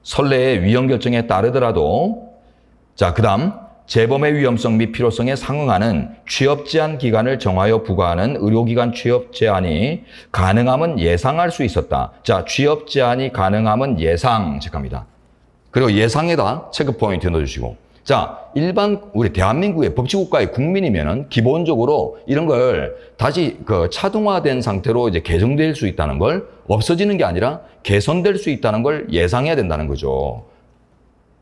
선례의 위헌 결정에 따르더라도 자, 그다음 재범의 위험성 및 필요성에 상응하는 취업 제한 기간을 정하여 부과하는 의료기관 취업 제한이 가능함은 예상할 수 있었다. 자, 취업 제한이 가능함은 예상 체크합니다. 그리고 예상에다 체크 포인트 넣어주시고. 자, 우리 대한민국의 법치국가의 국민이면은 기본적으로 이런 걸 다시 차등화된 상태로 이제 개정될 수 있다는 걸 없어지는 게 아니라 개선될 수 있다는 걸 예상해야 된다는 거죠.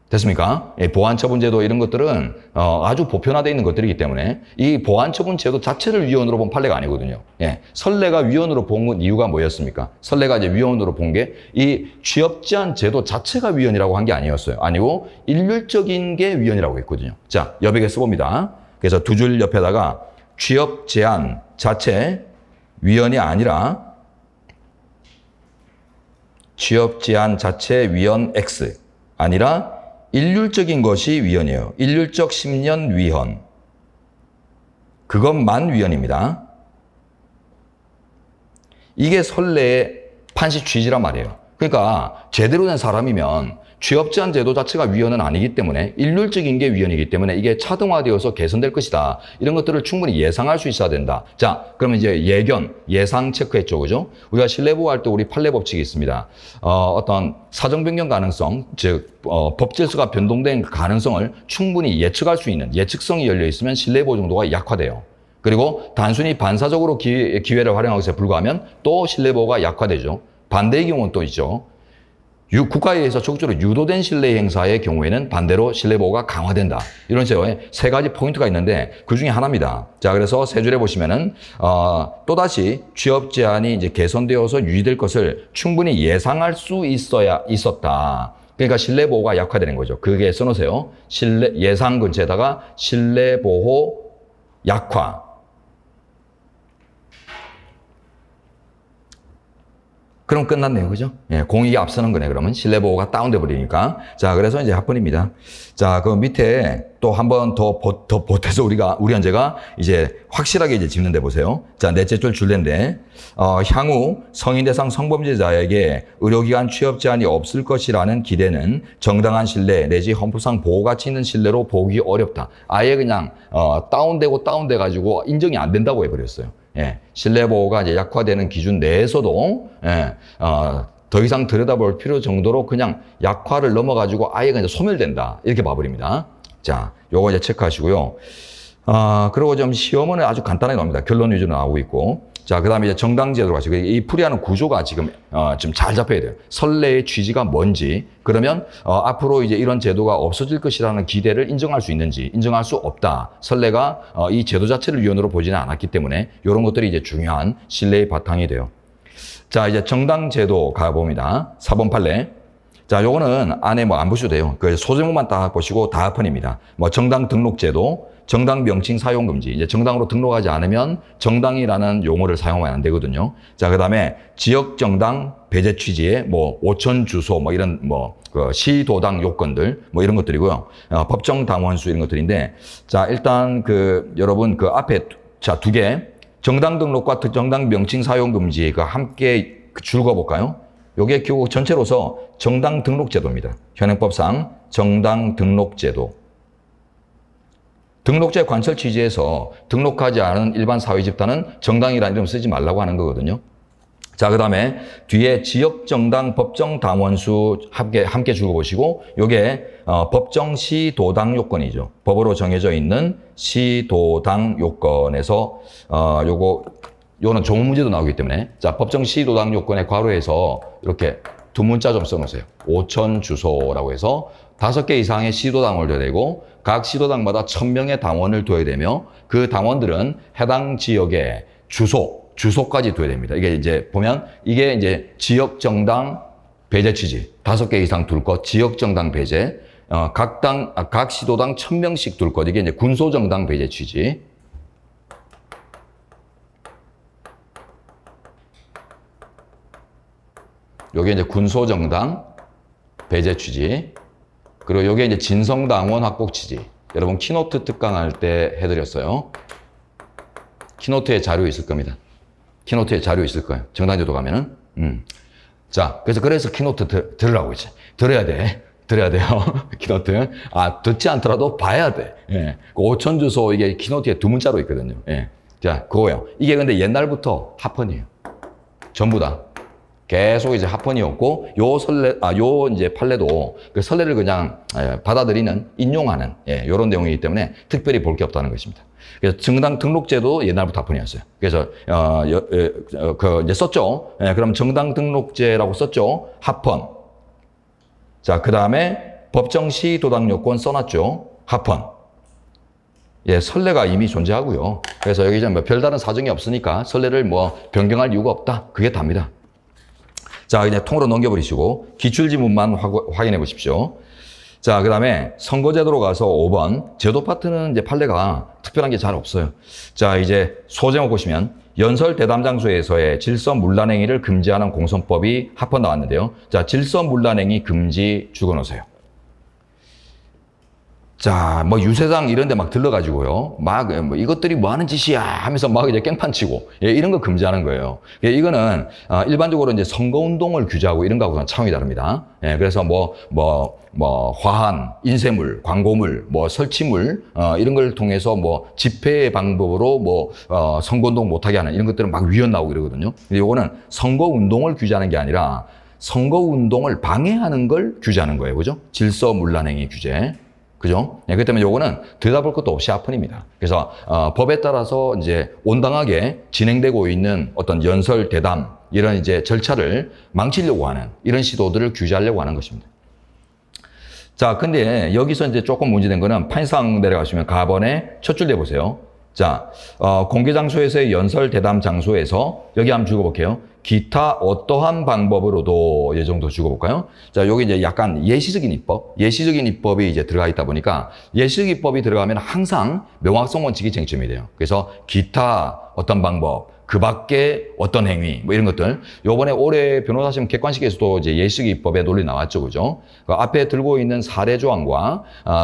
됐습니까? 보안처분제도 이런 것들은 아주 보편화되어 있는 것들이기 때문에 이 보안처분제도 자체를 위헌으로 본 판례가 아니거든요. 예. 선례가 위헌으로 본 이유가 뭐였습니까? 선례가 이제 위헌으로 본 게 이 취업 제한 제도 자체가 위헌이라고 한 게 아니었어요. 아니고 일률적인 게 위헌이라고 했거든요. 자, 여백에 써봅니다. 그래서 두 줄 옆에다가 취업 제한 자체 위헌이 아니라 취업 제한 자체 위헌 X 아니라 일률적인 것이 위헌이에요. 일률적 10년 위헌. 그것만 위헌입니다. 이게 선례의 판시 취지란 말이에요. 그러니까 제대로 된 사람이면 취업제한 제도 자체가 위헌은 아니기 때문에 일률적인 게 위헌이기 때문에 이게 차등화되어서 개선될 것이다. 이런 것들을 충분히 예상할 수 있어야 된다. 자, 그러면 이제 예상 체크했죠. 그죠? 우리가 실내보호할 때 우리 판례 법칙이 있습니다. 어떤 사정 변경 가능성, 즉 법질서가 변동된 가능성을 충분히 예측할 수 있는 예측성이 열려 있으면 실내보호 정도가 약화돼요. 그리고 단순히 반사적으로 기회를 활용하는 것에 불과하면 또 실내보호가 약화되죠. 반대의 경우는 또 있죠. 국가에 의해서 적극적으로 유도된 실내 행사의 경우에는 반대로 실내보호가 강화된다. 이런 식으로 세 가지 포인트가 있는데 그 중에 하나입니다. 자, 그래서 세 줄에 보시면은 또다시 취업 제한이 이제 개선되어서 유지될 것을 충분히 예상할 수 있었다. 그러니까 실내보호가 약화되는 거죠. 그게 써놓으세요. 예상 근처에다가 실내보호 약화. 그럼 끝났네요. 그죠? 예, 공익이 앞서는 거네. 그러면 실내보호가 다운돼 버리니까. 자, 그래서 이제 합헌입니다. 자, 그 밑에 또 한 번 더 보태서 우리 현재가 이제 확실하게 이제 짚는 데 보세요. 자, 넷째 줄 줄인데, 향후 성인 대상 성범죄자에게 의료기관 취업 제한이 없을 것이라는 기대는 정당한 신뢰 내지 헌법상 보호가치 있는 신뢰로 보기 어렵다. 아예 그냥, 다운돼 가지고 인정이 안 된다고 해버렸어요. 예, 신뢰보호가 이제 약화되는 기준 내에서도, 더 이상 들여다볼 필요 정도로 그냥 약화를 넘어가지고 아예 그냥 소멸된다. 이렇게 봐버립니다. 자, 요거 이제 체크하시고요. 그리고 좀 시험은 아주 간단하게 나옵니다. 결론 위주로 나오고 있고. 자, 그 다음에 이제 정당제도로 가시고, 이 풀이하는 구조가 지금 잘 잡혀야 돼요. 선례의 취지가 뭔지, 그러면 앞으로 이제 이런 제도가 없어질 것이라는 기대를 인정할 수 있는지, 인정할 수 없다. 선례가 이 제도 자체를 위헌으로 보지는 않았기 때문에 이런 것들이 이제 중요한 신뢰의 바탕이 돼요. 자, 이제 정당제도 가봅니다. 4번 판례. 자, 요거는 안에 뭐 안 보셔도 돼요. 그 소제목만 딱 보시고 다 합헌입니다. 뭐 정당 등록제도, 정당 명칭 사용 금지. 이제 정당으로 등록하지 않으면 정당이라는 용어를 사용하면 안 되거든요. 자, 그다음에 지역 정당 배제 취지의 뭐 5천 주소 뭐 이런 그 시도당 요건들 뭐 이런 것들이고요. 법정 당원수 이런 것들인데, 자, 일단 여러분 앞에 자, 두 개 정당 등록과 정당 명칭 사용 금지 함께 줄거 볼까요? 요게 결국 전체로서 정당 등록제도입니다. 현행법상 정당 등록제도. 등록제 관철 취지에서 등록하지 않은 일반 사회집단은 정당이라는 이름 쓰지 말라고 하는 거거든요. 자, 그 다음에 뒤에 지역정당 법정당원수 함께 줄거보시고 요게 법정 시도당 요건이죠. 법으로 정해져 있는 시도당 요건에서 요거는 조문 문제도 나오기 때문에, 자, 법정 시도당 요건에 괄호해서 이렇게 두 문자 좀 써놓으세요. 5천 주소라고 해서 5개 이상의 시도당을 둬야 되고 각 시도당마다 1000명의 당원을 둬야 되며 그 당원들은 해당 지역의 주소까지 둬야 됩니다. 이게 이제 보면 이게 이제 지역정당 배제 취지 5개 이상 둘 것, 지역정당 배제, 각 시도당 1000명씩 둘 것, 이게 이제 군소정당 배제 취지. 요게 이제 군소정당 배제 취지. 그리고 요게 이제 진성당원 확보 취지. 여러분 키노트 특강할 때 해드렸어요. 키노트에 자료 있을 겁니다. 키노트에 자료 있을 거예요. 정당제도 가면은. 자, 그래서 키노트 들으라고 이제. 들어야 돼요. 키노트. 듣지 않더라도 봐야 돼. 예. 5천 주소 이게 키노트에 두 문자로 있거든요. 예. 자, 그거예요. 이게 근데 옛날부터 합헌이에요. 전부 다. 계속 이제 합헌이었고, 요 이제 판례도 그 선례를 그냥 받아들이는, 인용하는, 요런 내용이기 때문에 특별히 볼 게 없다는 것입니다. 그래서 정당 등록제도 옛날부터 합헌이었어요. 그래서, 이제 썼죠. 그럼 정당 등록제라고 썼죠. 합헌. 자, 그 다음에 법정 시도당 요건 써놨죠. 합헌. 선례가 이미 존재하고요. 그래서 여기 뭐 별다른 사정이 없으니까 선례를 뭐 변경할 이유가 없다. 그게 답니다. 자, 이제 통으로 넘겨버리시고 기출지문만 확인해 보십시오. 자, 그 다음에 선거제도로 가서 5번 제도 파트는 이제 판례가 특별한 게 잘 없어요. 자, 이제 소제목 보시면 연설 대담 장소에서의 질서문란행위를 금지하는 공선법이 합헌 나왔는데요. 자, 질서문란행위 금지 적어놓으세요. 자, 뭐 유세장 이런 데 막 들러가지고요. 막 뭐 이것들이 뭐 하는 짓이야 하면서 막 이제 깽판 치고, 예, 이런 거 금지하는 거예요. 예, 이거는 일반적으로 이제 선거운동을 규제하고 이런 거하고는 차원이 다릅니다. 예, 그래서 화한, 인쇄물, 광고물, 뭐 설치물, 이런 걸 통해서 뭐 집회 방법으로 선거운동 못하게 하는 이런 것들은 막 위헌 나오고 이러거든요. 근데 요거는 선거운동을 규제하는 게 아니라 선거운동을 방해하는 걸 규제하는 거예요. 그죠? 질서문란행위 규제. 그죠? 네, 그렇기 때문에 요거는 들여다볼 것도 없이 합헌입니다. 그래서 법에 따라서 이제 온당하게 진행되고 있는 어떤 연설, 대담 이런 이제 절차를 망치려고 하는 이런 시도들을 규제하려고 하는 것입니다. 자, 근데 여기서 이제 조금 문제된 거는 판상 내려가시면 가번에 첫 줄 내보세요. 자, 공개 장소에서의 연설, 대담 장소에서 여기 한번 적어볼게요. 기타 어떠한 방법으로도 이 정도 적어볼까요? 자, 여기 이제 약간 예시적인 입법이 이제 들어가 있다 보니까 예시적 입법이 들어가면 항상 명확성 원칙이 쟁점이 돼요. 그래서 기타 어떤 방법, 그 밖에 어떤 행위, 뭐 이런 것들. 요번에 올해 변호사시험 객관식에서도 이제 예시적 입법의 논리 나왔죠. 그죠? 그 앞에 들고 있는 사례 조항과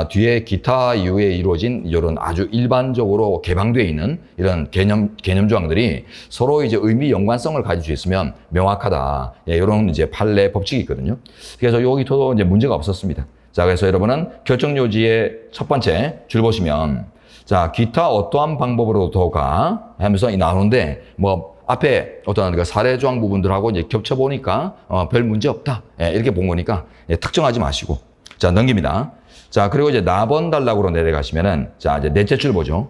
뒤에 기타 이후에 이루어진 이런 아주 일반적으로 개방되어 있는 이런 개념 조항들이 서로 이제 의미 연관성을 가질 수 있으면 명확하다. 예, 이런 이제 판례 법칙이 있거든요. 그래서 여기서도 이제 문제가 없었습니다. 자, 그래서 여러분은 결정 요지의 첫 번째 줄 보시면 자, 기타 어떠한 방법으로도가 하면서 나오는데 뭐 앞에 어떤 그 사례 조항 부분들하고 이제 겹쳐 보니까 별 문제 없다. 예, 이렇게 본 거니까 예, 특정하지 마시고 자, 넘깁니다. 자, 그리고 이제 나번 단락으로 내려가시면은 자, 이제 넷째 줄 보죠.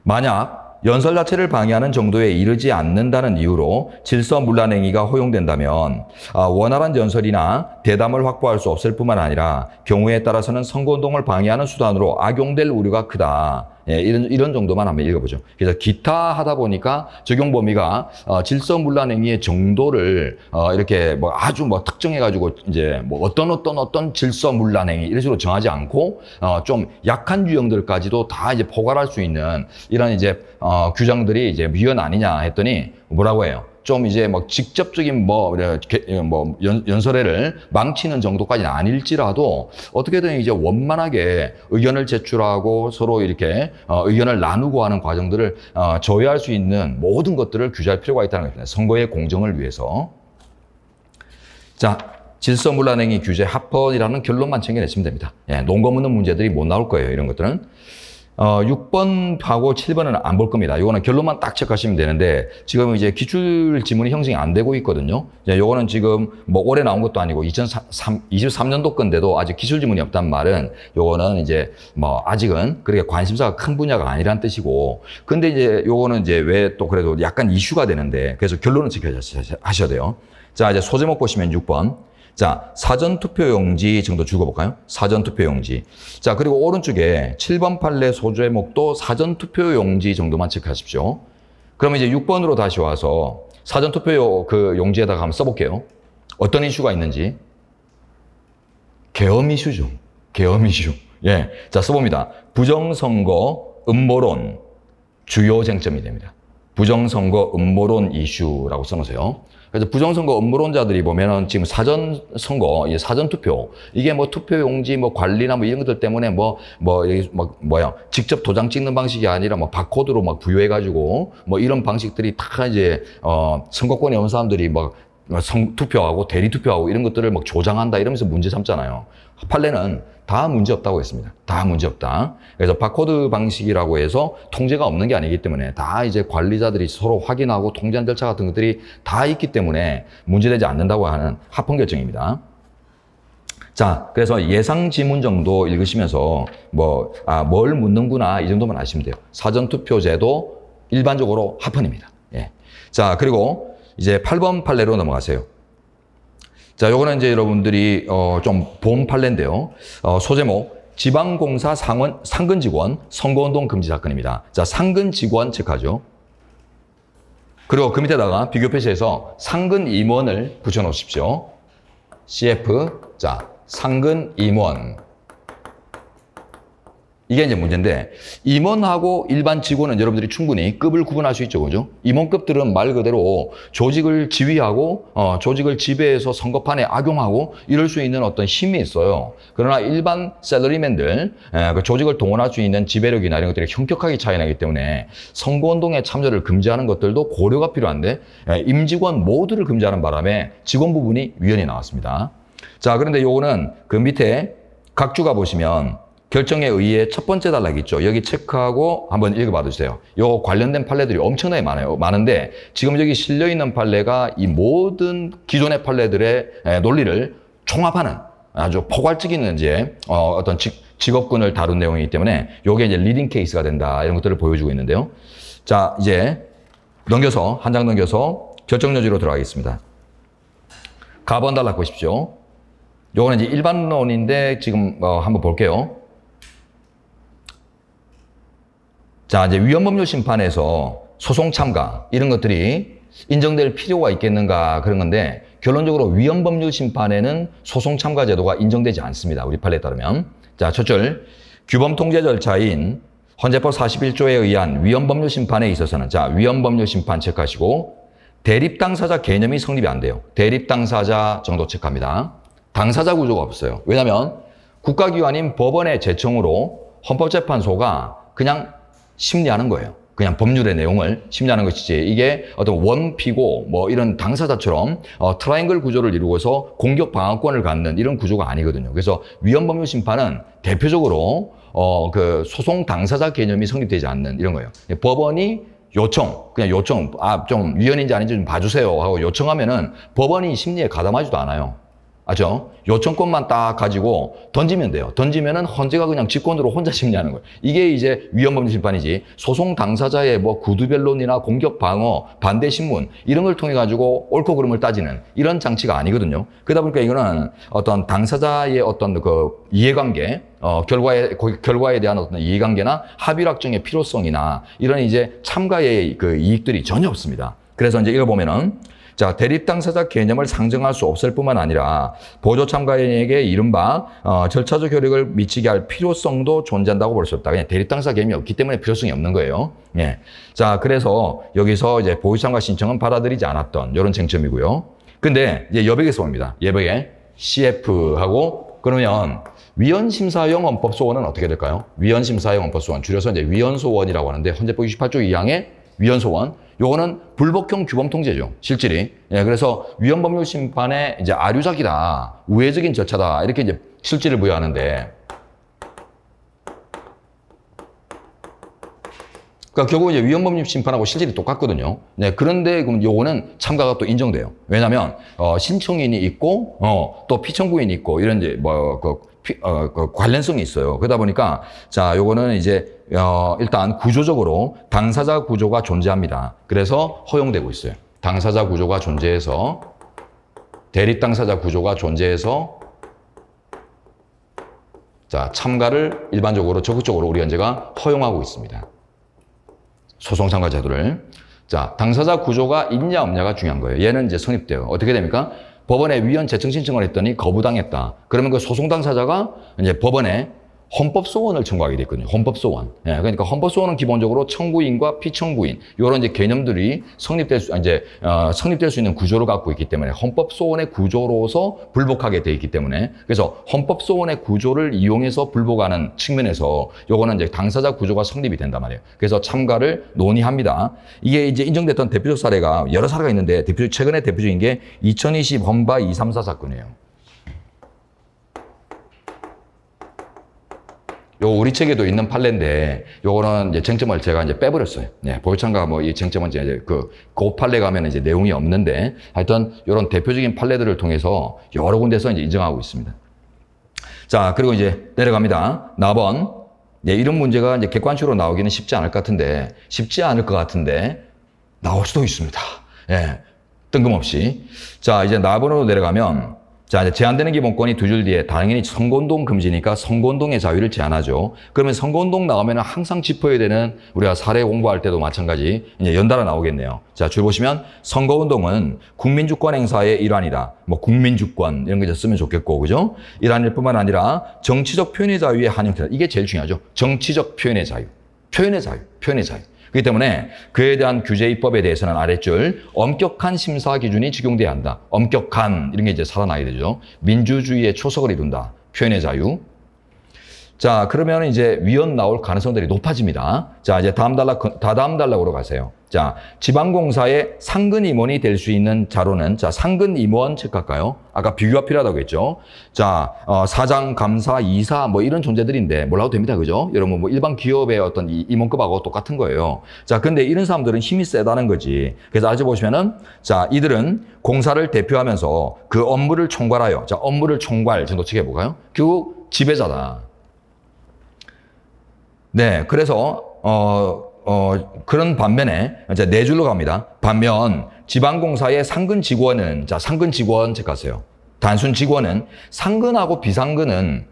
만약 연설 자체를 방해하는 정도에 이르지 않는다는 이유로 질서문란 행위가 허용된다면 원활한 연설이나 대담을 확보할 수 없을 뿐만 아니라 경우에 따라서는 선거운동을 방해하는 수단으로 악용될 우려가 크다. 예, 이런 정도만 한번 읽어보죠. 그래서 기타 하다 보니까 적용 범위가 질서문란 행위의 정도를 이렇게 뭐 아주 뭐 특정해가지고 이제 뭐 어떤 질서문란 행위 이런 식으로 정하지 않고 좀 약한 유형들까지도 다 이제 포괄할 수 있는 이런 이제 규정들이 이제 위헌 아니냐 했더니 뭐라고 해요? 좀 이제 막 직접적인 연설회를 망치는 정도까지는 아닐지라도 어떻게든 이제 원만하게 의견을 제출하고 서로 이렇게 의견을 나누고 하는 과정들을 조회할 수 있는 모든 것들을 규제할 필요가 있다는 겁니다. 선거의 공정을 위해서. 자, 질서문란행위 규제 합헌이라는 결론만 챙겨내시면 됩니다. 예, 논거 묻는 문제들이 못 나올 거예요. 이런 것들은. 6번하고 7번은 안 볼 겁니다. 이거는 결론만 딱 체크하시면 되는데 지금 이제 기출 지문이 형성이 안 되고 있거든요. 이거는 지금 뭐 올해 나온 것도 아니고 2023년도 건데도 아직 기출 지문이 없단 말은 요거는 이제 뭐 아직은 그렇게 관심사가 큰 분야가 아니란 뜻이고 근데 이제 요거는 이제 왜 또 그래도 약간 이슈가 되는데 그래서 결론은 지켜하셔야 돼요. 자, 이제 소제목 보시면 6번. 자, 사전투표용지 정도 적어볼까요? 사전투표용지. 자, 그리고 오른쪽에 7번 판례 소제목도 사전투표용지 정도만 체크하십시오. 그러면 이제 6번으로 다시 와서 사전투표 그 용지에다가 한번 써볼게요. 어떤 이슈가 있는지. 계엄 이슈죠. 계엄 이슈. 예. 자, 써봅니다. 부정선거 음모론 주요 쟁점이 됩니다. 부정선거 음모론 이슈라고 써놓으세요. 그래서 부정선거 음모론자들이 보면은 지금 사전선거, 사전투표, 이게 뭐 투표용지 뭐 관리나 뭐 이런 것들 때문에 직접 도장 찍는 방식이 아니라 뭐 바코드로 막 부여해가지고 뭐 이런 방식들이 다 이제, 선거권에 온 사람들이 막 투표하고 대리투표하고 이런 것들을 막 조장한다 이러면서 문제 삼잖아요. 판례는 다 문제 없다고 했습니다. 다 문제 없다. 그래서 바코드 방식이라고 해서 통제가 없는 게 아니기 때문에 다 이제 관리자들이 서로 확인하고 통제한 절차 같은 것들이 다 있기 때문에 문제되지 않는다고 하는 합헌 결정입니다. 자, 그래서 예상 지문 정도 읽으시면서 뭘 묻는구나 이 정도만 아시면 돼요. 사전투표제도 일반적으로 합헌입니다. 예. 자, 그리고 이제 8번 판례로 넘어가세요. 자, 요거는 이제 여러분들이 좀 본 판례인데요. 소제목 지방공사 상근 직원 선거운동 금지 사건입니다. 자, 상근 직원 체크하죠. 그리고 그 밑에다가 비교 표시해서 상근 임원을 붙여 놓으십시오. CF 자, 상근 임원. 이게 이제 문제인데, 임원하고 일반 직원은 여러분들이 충분히 급을 구분할 수 있죠, 그죠? 임원급들은 말 그대로 조직을 지휘하고, 조직을 지배해서 선거판에 악용하고 이럴 수 있는 어떤 힘이 있어요. 그러나 일반 샐러리맨들, 그 조직을 동원할 수 있는 지배력이나 이런 것들이 현격하게 차이나기 때문에 선거운동에 참여를 금지하는 것들도 고려가 필요한데, 임직원 모두를 금지하는 바람에 직원 부분이 위헌이 나왔습니다. 자, 그런데 요거는 그 밑에 각 주가 보시면 결정에 의해 첫 번째 단락 있죠. 여기 체크하고 한번 읽어봐 주세요. 요 관련된 판례들이 엄청나게 많아요. 많은데 지금 여기 실려있는 판례가 이 모든 기존의 판례들의 논리를 총합하는 아주 포괄적인 이제 어떤 직업군을 다룬 내용이기 때문에 요게 이제 리딩 케이스가 된다. 이런 것들을 보여주고 있는데요. 자, 이제 넘겨서 한 장 넘겨서 결정여지로 들어가겠습니다. 가번 단락 보십시오. 요거는 이제 일반론인데 지금 한번 볼게요. 자, 이제 위헌법률 심판에서 소송 참가 이런 것들이 인정될 필요가 있겠는가 그런 건데 결론적으로 위헌법률 심판에는 소송 참가 제도가 인정되지 않습니다. 우리 판례에 따르면. 자, 첫 줄 규범 통제 절차인 헌재법 41조에 의한 위헌법률 심판에 있어서는 자, 위헌법률 심판 체크하시고 대립 당사자 개념이 성립이 안 돼요. 대립 당사자 정도 체크합니다. 당사자 구조가 없어요. 왜냐하면 국가기관인 법원의 제청으로 헌법재판소가 그냥 심리하는 거예요. 그냥 법률의 내용을 심리하는 것이지 이게 어떤 원피고 뭐 이런 당사자처럼 트라이앵글 구조를 이루고서 공격 방어권을 갖는 이런 구조가 아니거든요. 그래서 위헌법률 심판은 대표적으로 그 소송 당사자 개념이 성립되지 않는 이런 거예요. 법원이 그냥 요청, 좀 위헌인지 아닌지 좀 봐주세요 하고 요청하면은 법원이 심리에 가담하지도 않아요. 아죠? 요청권만 딱 가지고 던지면 돼요. 던지면은 헌재가 그냥 직권으로 혼자 심리하는 거예요. 이게 이제 위헌법률 심판이지 소송 당사자의 뭐 구두변론이나 공격 방어, 반대 신문 이런 걸 통해 가지고 옳고 그름을 따지는 이런 장치가 아니거든요. 그러다 보니까 이거는 어떤 당사자의 어떤 그 이해관계, 결과에 대한 어떤 이해관계나 합의를 확정의 필요성이나 이런 이제 참가의 그 이익들이 전혀 없습니다. 그래서 이제 이거 보면은 자, 대립 당사자 개념을 상정할 수 없을 뿐만 아니라 보조 참가인에게 이른바 절차적 효력을 미치게 할 필요성도 존재한다고 볼 수 없다. 그냥 대립 당사자 개념이 없기 때문에 필요성이 없는 거예요. 예. 자, 그래서 여기서 이제 보조 참가 신청은 받아들이지 않았던 이런 쟁점이고요. 근데 이제 여백에서 봅니다. 여백에 CF하고 그러면 위헌심사형 헌법소원은 어떻게 될까요? 위헌심사형 헌법소원 줄여서 이제 위헌소원이라고 하는데 헌재법 28조 2항의 위헌소원. 요거는 불법형 규범통제죠. 실질이. 예, 그래서 위헌법률 심판의 이제 아류작이다. 우회적인 절차다. 이렇게 이제 실질을 부여하는데. 그러니까 결국 이제 위헌법률 심판하고 실질이 똑같거든요. 네, 그런데 그럼 요거는 참가가 또 인정돼요. 왜냐면, 신청인이 있고, 또 피청구인이 있고, 이런 이제 그 관련성이 있어요. 그러다 보니까, 자, 요거는 이제, 일단 구조적으로 당사자 구조가 존재합니다. 그래서 허용되고 있어요. 당사자 구조가 존재해서, 대립 당사자 구조가 존재해서, 자, 참가를 일반적으로 적극적으로 우리 헌재가 허용하고 있습니다. 소송 참가 제도를. 자, 당사자 구조가 있냐 없냐가 중요한 거예요. 얘는 이제 성립돼요. 어떻게 됩니까? 법원에 위헌 재청 신청을 했더니 거부당했다. 그러면 그 소송 당사자가 이제 법원에 헌법소원을 청구하게 돼 있거든요. 헌법소원. 예, 그러니까 헌법소원은 기본적으로 청구인과 피청구인 이런 이제 개념들이 성립될 수 있는 구조를 갖고 있기 때문에 헌법소원의 구조로서 불복하게 돼 있기 때문에 그래서 헌법소원의 구조를 이용해서 불복하는 측면에서 요거는 이제 당사자 구조가 성립이 된단 말이에요. 그래서 참가를 논의합니다. 이게 이제 인정됐던 대표적 사례가 여러 사례가 있는데 최근에 대표적인 게 2020 헌바 234 사건이에요. 요 우리 책에도 있는 판례인데 요거는 이제 쟁점을 제가 이제 빼버렸어요. 네, 보유참가 뭐 이 쟁점은 이제 그 판례 가면 이제 내용이 없는데 하여튼 요런 대표적인 판례들을 통해서 여러 군데서 이제 인정하고 있습니다. 자, 그리고 이제 내려갑니다. 나번. 네, 이런 문제가 이제 객관식으로 나오기는 쉽지 않을 것 같은데 나올 수도 있습니다. 예. 뜬금없이. 자, 이제 나번으로 내려가면 자, 이제 제한되는 기본권이 두 줄 뒤에 당연히 선거운동 금지니까 선거운동의 자유를 제한하죠. 그러면 선거운동 나오면 항상 짚어야 되는 우리가 사례 공부할 때도 마찬가지 이제 연달아 나오겠네요. 자, 줄 보시면 선거운동은 국민주권 행사의 일환이다. 뭐 국민주권 이런 거 이제 쓰면 좋겠고, 그죠? 일환일 뿐만 아니라 정치적 표현의 자유의 한 형태다. 이게 제일 중요하죠. 정치적 표현의 자유. 표현의 자유. 표현의 자유. 그렇기 때문에 그에 대한 규제 입법에 대해서는 아랫줄 엄격한 심사 기준이 적용돼야 한다. 엄격한 이런 게 이제 살아나야 되죠. 민주주의의 초석을 이룬다. 표현의 자유. 자, 그러면 이제 위헌 나올 가능성들이 높아집니다. 자, 이제 다음 단락으로 가세요. 자, 지방공사의 상근 임원이 될 수 있는 자료는, 자, 상근 임원 체크할까요? 아까 비교가 필요하다고 했죠. 자, 사장, 감사, 이사 뭐 이런 존재들인데 몰라도 됩니다. 그죠? 여러분 뭐 일반 기업의 어떤 임원급하고 똑같은 거예요. 자, 근데 이런 사람들은 힘이 세다는 거지. 그래서 아주 보시면은, 자, 이들은 공사를 대표하면서 그 업무를 총괄하여, 자, 업무를 총괄 정도 칠해볼까요? 결국 지배자다. 네, 그래서 그런 반면에 이제 네 줄로 갑니다. 반면 지방공사의 상근 직원은, 자, 상근 직원 체크하세요. 단순 직원은 상근하고 비상근은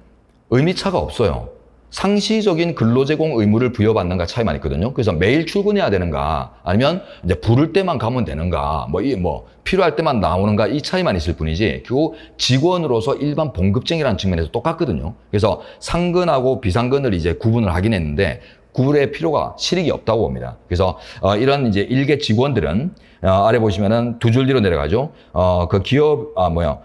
의미차가 없어요. 상시적인 근로제공 의무를 부여받는가 차이만 있거든요. 그래서 매일 출근해야 되는가, 아니면 이제 부를 때만 가면 되는가, 뭐 필요할 때만 나오는가, 이 차이만 있을 뿐이지, 결국 직원으로서 일반 봉급쟁이라는 측면에서 똑같거든요. 그래서 상근하고 비상근을 이제 구분을 하긴 했는데 구분의 필요가 실익이 없다고 봅니다. 그래서 이런 이제 일개 직원들은 아래 보시면은 두 줄 뒤로 내려가죠. 그 기업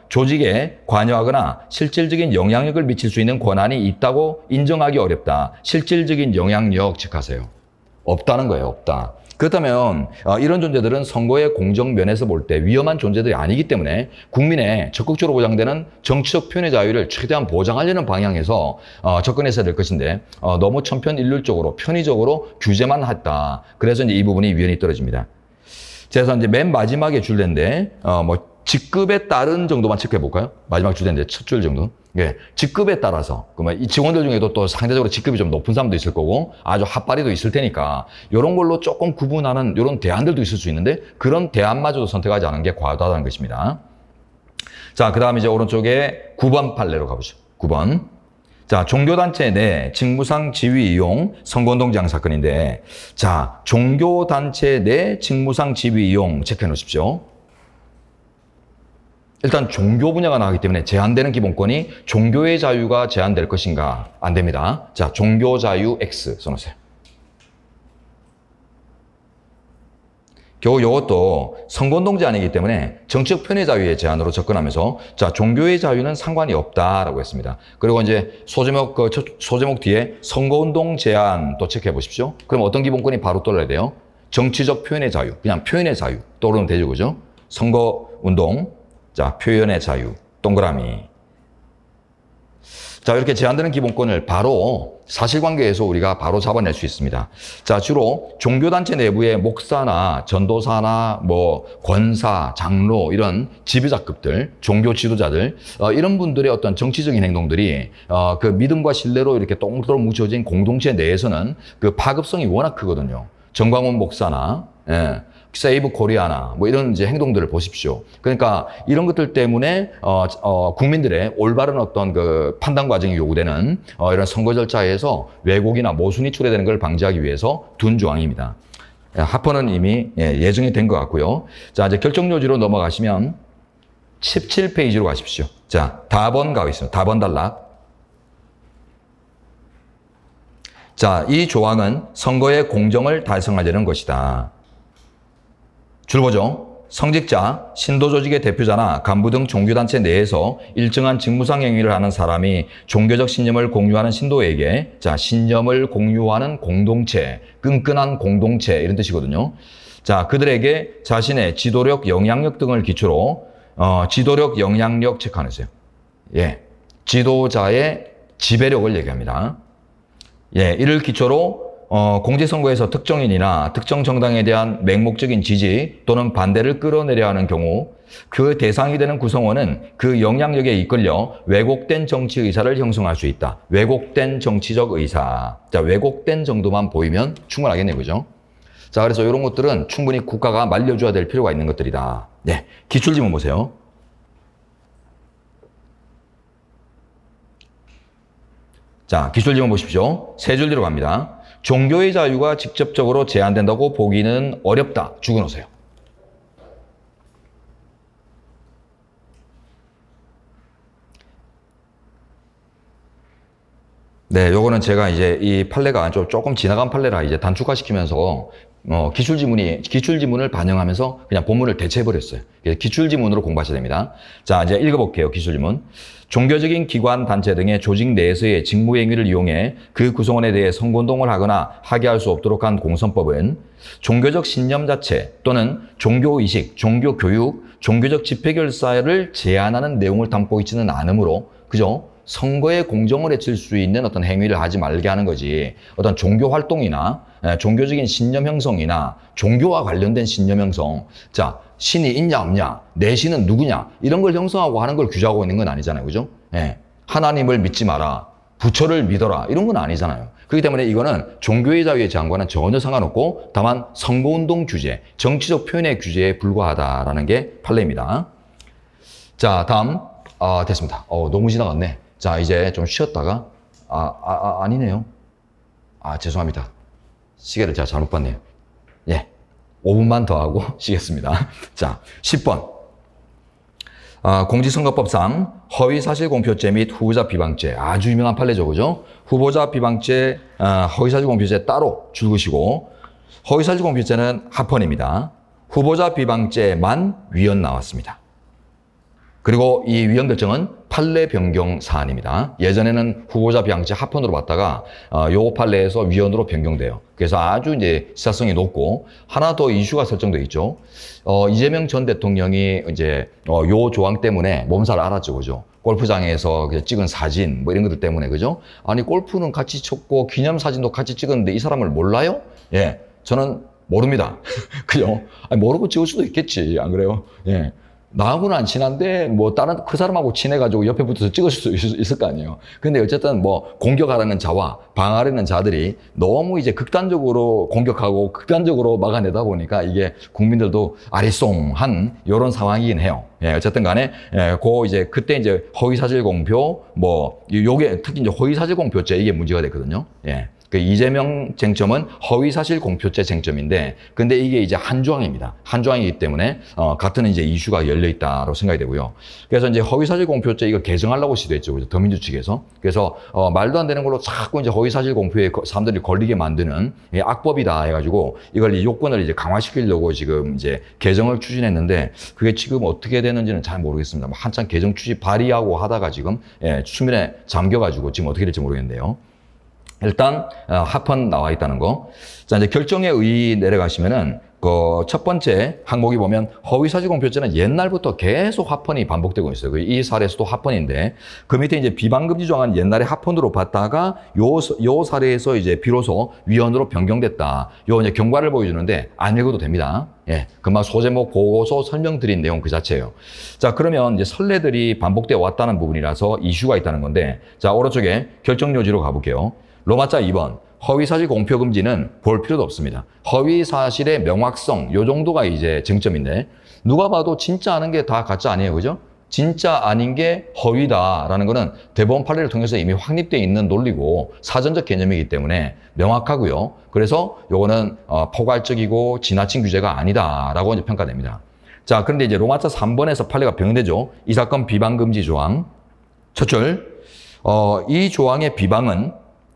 조직에 관여하거나 실질적인 영향력을 미칠 수 있는 권한이 있다고 인정하기 어렵다. 실질적인 영향력 체크하세요. 없다는 거예요. 없다. 그렇다면 이런 존재들은 선거의 공정 면에서 볼 때 위험한 존재들이 아니기 때문에 국민의 적극적으로 보장되는 정치적 표현의 자유를 최대한 보장하려는 방향에서 접근해야 될 것인데 너무 천편일률적으로 편의적으로 규제만 했다. 그래서 이제 이 부분이 위헌이 떨어집니다. 그래서 이제 맨 마지막에 줄인데 직급에 따른 정도만 체크해 볼까요? 마지막 줄인데 첫 줄 정도. 예, 직급에 따라서 그러면 이 직원들 중에도 또 상대적으로 직급이 좀 높은 사람도 있을 거고 아주 핫바리도 있을 테니까 이런 걸로 조금 구분하는 이런 대안들도 있을 수 있는데 그런 대안마저도 선택하지 않은 게 과도하다는 것입니다. 자, 그다음에 이제 오른쪽에 9번 판례로 가보죠. 9번. 자, 종교단체 내 직무상 지위 이용 선거운동장 사건인데, 자, 종교단체 내 직무상 지위 이용 체크해 놓으십시오. 일단 종교 분야가 나가기 때문에 제한되는 기본권이 종교의 자유가 제한될 것인가? 안 됩니다. 자, 종교 자유 X 써놓으세요. 겨우 이것도 선거운동 제한이기 때문에 정치적 표현의 자유의 제한으로 접근하면서 자, 종교의 자유는 상관이 없다라고 했습니다. 그리고 이제 소제목 뒤에 선거운동 제한 또 체크해 보십시오. 그럼 어떤 기본권이 바로 떠올라야 돼요? 정치적 표현의 자유, 그냥 표현의 자유 떠오르면 되죠, 그죠? 선거운동, 자, 표현의 자유, 동그라미. 자, 이렇게 제한되는 기본권을 바로 사실관계에서 우리가 바로 잡아낼 수 있습니다. 자, 주로 종교단체 내부의 목사나 전도사나 권사, 장로 이런 지배자급들, 종교 지도자들 이런 분들의 어떤 정치적인 행동들이 그 믿음과 신뢰로 이렇게 똥똥 뭉쳐진 공동체 내에서는 그 파급성이 워낙 크거든요. 정광훈 목사나 세이브 코리아나 이런 이제 행동들을 보십시오. 그러니까 이런 것들 때문에 국민들의 올바른 어떤 그 판단 과정이 요구되는 이런 선거 절차에서 왜곡이나 모순이 초래되는 걸 방지하기 위해서 둔 조항입니다. 합헌은 이미 예정이 된 것 같고요. 자, 이제 결정 요지로 넘어가시면 17페이지로 가십시오. 자, 답원 가겠습니다. 답원 단락. 자, 이 조항은 선거의 공정을 달성하려는 것이다. 줄 보죠. 성직자, 신도조직의 대표자나 간부 등 종교단체 내에서 일정한 직무상 행위를 하는 사람이 종교적 신념을 공유하는 신도에게, 자, 신념을 공유하는 공동체, 끈끈한 공동체 이런 뜻이거든요. 자, 그들에게 자신의 지도력, 영향력 등을 기초로 지도력, 영향력 체크하세요. 예, 지도자의 지배력을 얘기합니다. 예, 이를 기초로 공직선거에서 특정인이나 특정 정당에 대한 맹목적인 지지 또는 반대를 끌어내려 하는 경우 그 대상이 되는 구성원은 그 영향력에 이끌려 왜곡된 정치 의사를 형성할 수 있다. 왜곡된 정치적 의사. 자, 왜곡된 정도만 보이면 충분하겠네요. 그죠? 자, 그래서 이런 것들은 충분히 국가가 말려줘야 될 필요가 있는 것들이다. 네, 기출지문 보세요. 자, 기출지문 보십시오. 세 줄 뒤로 갑니다. 종교의 자유가 직접적으로 제한된다고 보기는 어렵다. 죽어놓으세요. 네, 요거는 제가 이제 이 판례가 조금 지나간 판례라 이제 단축화시키면서 기출지문을 반영하면서 그냥 본문을 대체해버렸어요. 그래서 기출지문으로 공부하셔야 됩니다. 자, 이제 읽어볼게요. 기출지문. 종교적인 기관, 단체 등의 조직 내에서의 직무행위를 이용해 그 구성원에 대해 선거운동을 하거나 하게 할 수 없도록 한 공선법은 종교적 신념 자체 또는 종교의식, 종교교육, 종교적 집회결사를 제한하는 내용을 담고 있지는 않으므로, 그죠? 선거에 공정을 해칠 수 있는 어떤 행위를 하지 말게 하는 거지, 어떤 종교 활동이나 종교적인 신념 형성이나 종교와 관련된 신념 형성, 자, 신이 있냐 없냐, 내 신은 누구냐, 이런 걸 형성하고 하는 걸 규정하고 있는 건 아니잖아요. 그죠? 예. 하나님을 믿지 마라, 부처를 믿어라, 이런 건 아니잖아요. 그렇기 때문에 이거는 종교의 자유의 제한과는 전혀 상관없고 다만 선거운동 규제, 정치적 표현의 규제에 불과하다라는 게 판례입니다. 자, 다음. 됐습니다. 너무 지나갔네. 자, 이제 좀 쉬었다가, 아니네요. 죄송합니다. 시계를 제가 잘못 봤네요. 예. 5분만 더 하고 쉬겠습니다. 자, 10번. 공직선거법상 허위사실공표죄 및 후보자 비방죄. 아주 유명한 판례죠, 그죠? 후보자 비방죄, 허위사실공표죄 따로 줄으시고, 허위사실공표죄는 합헌입니다. 후보자 비방죄만 위헌 나왔습니다. 그리고 이 위헌 결정은 판례 변경 사안입니다. 예전에는 후보자 비방죄 합헌으로 봤다가 요 판례에서 위헌으로 변경돼요. 그래서 아주 이제 시사성이 높고, 하나 더 이슈가 설정돼 있죠. 이재명 전 대통령이 이제 요 조항 때문에 몸살 알았죠, 그죠? 골프장에서 찍은 사진 뭐 이런 것들 때문에, 그죠? 아니, 골프는 같이 쳤고 기념사진도 같이 찍었는데 이 사람을 몰라요? 예, 저는 모릅니다. 그죠? 아니, 모르고 찍을 수도 있겠지, 안 그래요? 예. 나하고는 안 친한데 뭐 다른 그 사람하고 친해가지고 옆에 붙어서 찍을 수 있을 거 아니에요. 근데 어쨌든 뭐 공격하라는 자와 방어하려는 자들이 너무 이제 극단적으로 공격하고 극단적으로 막아내다 보니까 이게 국민들도 아리송한 이런 상황이긴 해요. 예, 어쨌든 간에, 그때 이제 허위사실 공표, 요게 특히 이제 허위사실 공표죄 이게 문제가 됐거든요. 예. 그 이재명 쟁점은 허위사실 공표죄 쟁점인데, 근데 이게 이제 한 조항입니다. 한 조항이기 때문에, 같은 이제 이슈가 열려있다고 생각이 되고요. 그래서 이제 허위사실 공표죄 이거 개정하려고 시도했죠. 더민주 측에서. 그래서, 말도 안 되는 걸로 자꾸 이제 허위사실 공표에 사람들이 걸리게 만드는 악법이다 해가지고 이걸 요건을 이제 강화시키려고 지금 이제 개정을 추진했는데, 그게 지금 어떻게 되는지는 잘 모르겠습니다. 한참 개정 추진 발의하고 하다가 지금, 수면에 잠겨가지고 지금 어떻게 될지 모르겠는데요. 일단 합헌 나와 있다는 거. 자, 이제 결정의 의의 내려가시면은 그 첫 번째 항목이 보면 허위사실공표죄는 옛날부터 계속 합헌이 반복되고 있어요. 이 사례에서도 합헌인데, 그 밑에 이제 비방금지 조항은 옛날에 합헌으로 봤다가 요 사례에서 이제 비로소 위헌으로 변경됐다. 요 이제 경과를 보여주는데 안 읽어도 됩니다. 예, 금방 소제목 보고서 설명드린 내용 그 자체예요. 자, 그러면 이제 선례들이 반복되어 왔다는 부분이라서 이슈가 있다는 건데, 자, 오른쪽에 결정 요지로 가볼게요. 로마자 2번. 허위사실 공표 금지는 볼 필요도 없습니다. 허위사실의 명확성, 요 정도가 이제 쟁점인데, 누가 봐도 진짜 아는 게 다 가짜 아니에요, 그죠? 진짜 아닌 게 허위다라는 거는 대법원 판례를 통해서 이미 확립되어 있는 논리고 사전적 개념이기 때문에 명확하고요. 그래서 요거는 포괄적이고 지나친 규제가 아니다라고 이제 평가됩니다. 자, 그런데 이제 로마자 3번에서 판례가 변경되죠. 이 사건 비방 금지 조항. 첫 줄, 이 조항의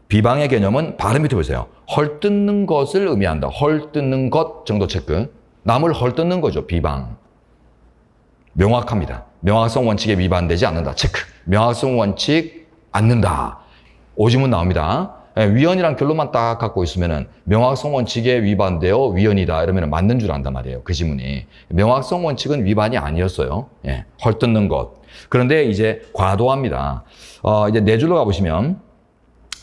비방의 개념은 바로 밑에 보세요. 헐뜯는 것을 의미한다. 헐뜯는 것 정도 체크. 남을 헐뜯는 거죠, 비방. 명확합니다. 명확성 원칙에 위반되지 않는다. 체크. 명확성 원칙 않는다. 오지문 나옵니다. 위헌이란 결론만 딱 갖고 있으면은 명확성 원칙에 위반되어 위헌이다 이러면 맞는 줄 안단 말이에요. 그 지문이. 명확성 원칙은 위반이 아니었어요. 예, 헐뜯는 것. 그런데 이제 과도합니다. 이제 네 줄로 가보시면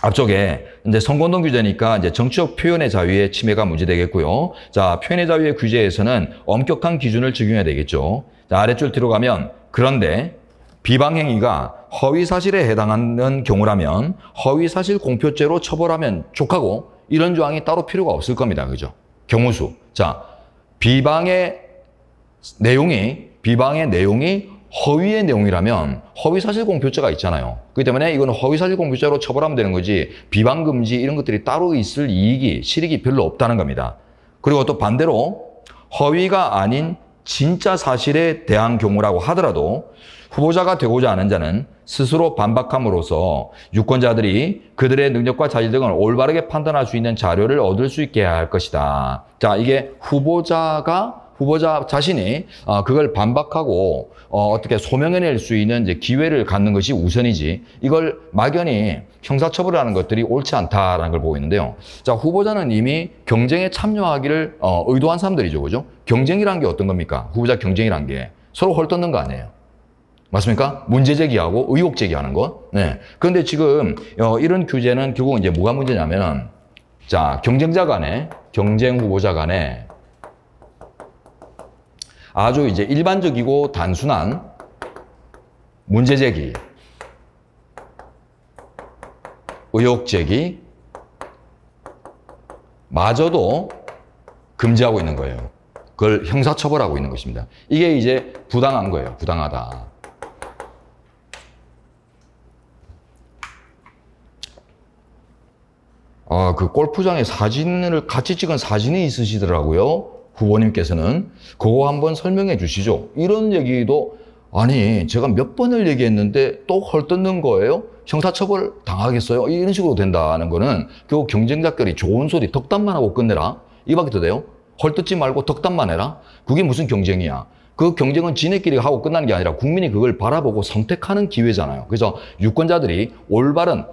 앞쪽에 이제 선거운동 규제니까 이제 정치적 표현의 자유의 침해가 문제되겠고요. 자, 표현의 자유의 규제에서는 엄격한 기준을 적용해야 되겠죠. 자, 아래줄 뒤로 가면, 그런데 비방 행위가 허위 사실에 해당하는 경우라면 허위사실 공표죄로 처벌하면 족하고, 이런 조항이 따로 필요가 없을 겁니다. 그죠? 경우수. 자, 비방의 내용이 허위의 내용이라면 허위사실공표죄가 있잖아요. 그렇기 때문에 이거는 허위사실공표죄로 처벌하면 되는 거지 비방금지 이런 것들이 따로 있을 이익이, 실익이 별로 없다는 겁니다. 그리고 또 반대로 허위가 아닌 진짜 사실에 대한 경우라고 하더라도 후보자가 되고자 하는 자는 스스로 반박함으로써 유권자들이 그들의 능력과 자질 등을 올바르게 판단할 수 있는 자료를 얻을 수 있게 해야 할 것이다. 자, 이게 후보자 자신이 그걸 반박하고 어떻게 소명해낼 수 있는 이제 기회를 갖는 것이 우선이지 이걸 막연히 형사처벌하는 것들이 옳지 않다라는 걸 보고 있는데요. 자, 후보자는 이미 경쟁에 참여하기를 의도한 사람들이죠. 그죠? 경쟁이란 게 어떤 겁니까? 후보자 경쟁이란 게 서로 헐뜯는 거 아니에요. 맞습니까? 문제 제기하고 의혹 제기하는 것. 네. 그런데 지금 이런 규제는 결국 이제 뭐가 문제냐면 자, 경쟁자 간에 경쟁 후보자 간에 아주 이제 일반적이고 단순한 문제 제기, 의혹 제기 마저도 금지하고 있는 거예요. 그걸 형사처벌하고 있는 것입니다. 이게 이제 부당한 거예요. 부당하다. 그 골프장에 사진을 같이 찍은 사진이 있으시더라고요. 후보님께서는. 그거 한번 설명해 주시죠. 이런 얘기도 아니 제가 몇 번을 얘기했는데 또 헐뜯는 거예요? 형사처벌 당하겠어요? 이런 식으로 된다는 거는 결국 경쟁자끼리 좋은 소리 덕담만 하고 끝내라. 이밖에 더 돼요? 헐뜯지 말고 덕담만 해라. 그게 무슨 경쟁이야. 그 경쟁은 지네끼리 하고 끝나는 게 아니라 국민이 그걸 바라보고 선택하는 기회잖아요. 그래서 유권자들이 올바른,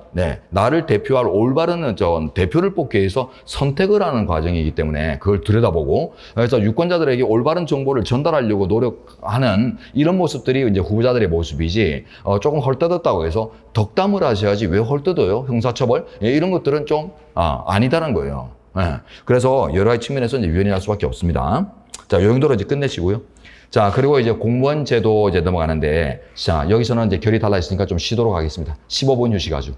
나를 대표할 올바른 대표를 뽑기 위해서 선택을 하는 과정이기 때문에 그걸 들여다보고 그래서 유권자들에게 올바른 정보를 전달하려고 노력하는 이런 모습들이 이제 후보자들의 모습이지 조금 헐뜯었다고 해서 덕담을 하셔야지 왜 헐뜯어요? 형사처벌? 이런 것들은 좀 아니다라는 거예요. 그래서 여러 가지 측면에서 이제 유연히 할 수밖에 없습니다. 자, 요 정도로 이제 끝내시고요. 자, 그리고 이제 공무원 제도 이제 넘어가는데, 자, 여기서는 이제 결이 달라있으니까 좀 쉬도록 하겠습니다. 15분 휴식 아주.